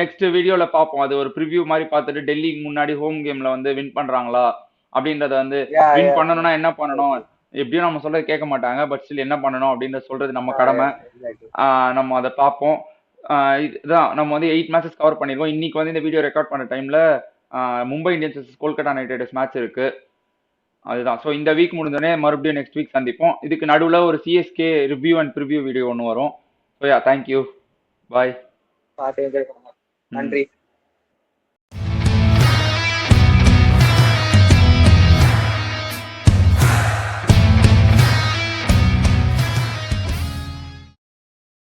நெக்ஸ்ட் வீடியோல பாப்போம். அது ஒரு ப்ரிவ்யூ மாதிரி பார்த்துட்டு டெல்லிக்கு முன்னாடி ஹோம் கேம்ல வந்து வின் பண்றாங்களா அப்படின்றத வந்து வின் பண்ணணும்னா என்ன பண்ணணும், எப்படியும் நம்ம சொல்றது கேட்க மாட்டாங்க. பட் ஸ்டில் என்ன பண்ணணும் அப்படின்றத சொல்றது நம்ம கடமை. நம்ம அதை பார்ப்போம். இதுதான் நம்ம வந்து 8 மேட்சஸ் கவர் பண்ணிருக்கோம். இன்னைக்கு வந்து இந்த வீடியோ ரெக்கார்ட் பண்ண டைம்ல Mumbai Indians Kolkata night Riders match இருக்கு. அதுதான். ஸோ இந்த வீக் முடிஞ்சோடனே மறுபடியும் நெக்ஸ்ட் வீக் சந்திப்போம். இதுக்கு நடுவில் ஒரு CSK review and preview video ஒன்று வரும். So yeah thank you bye. நன்றி.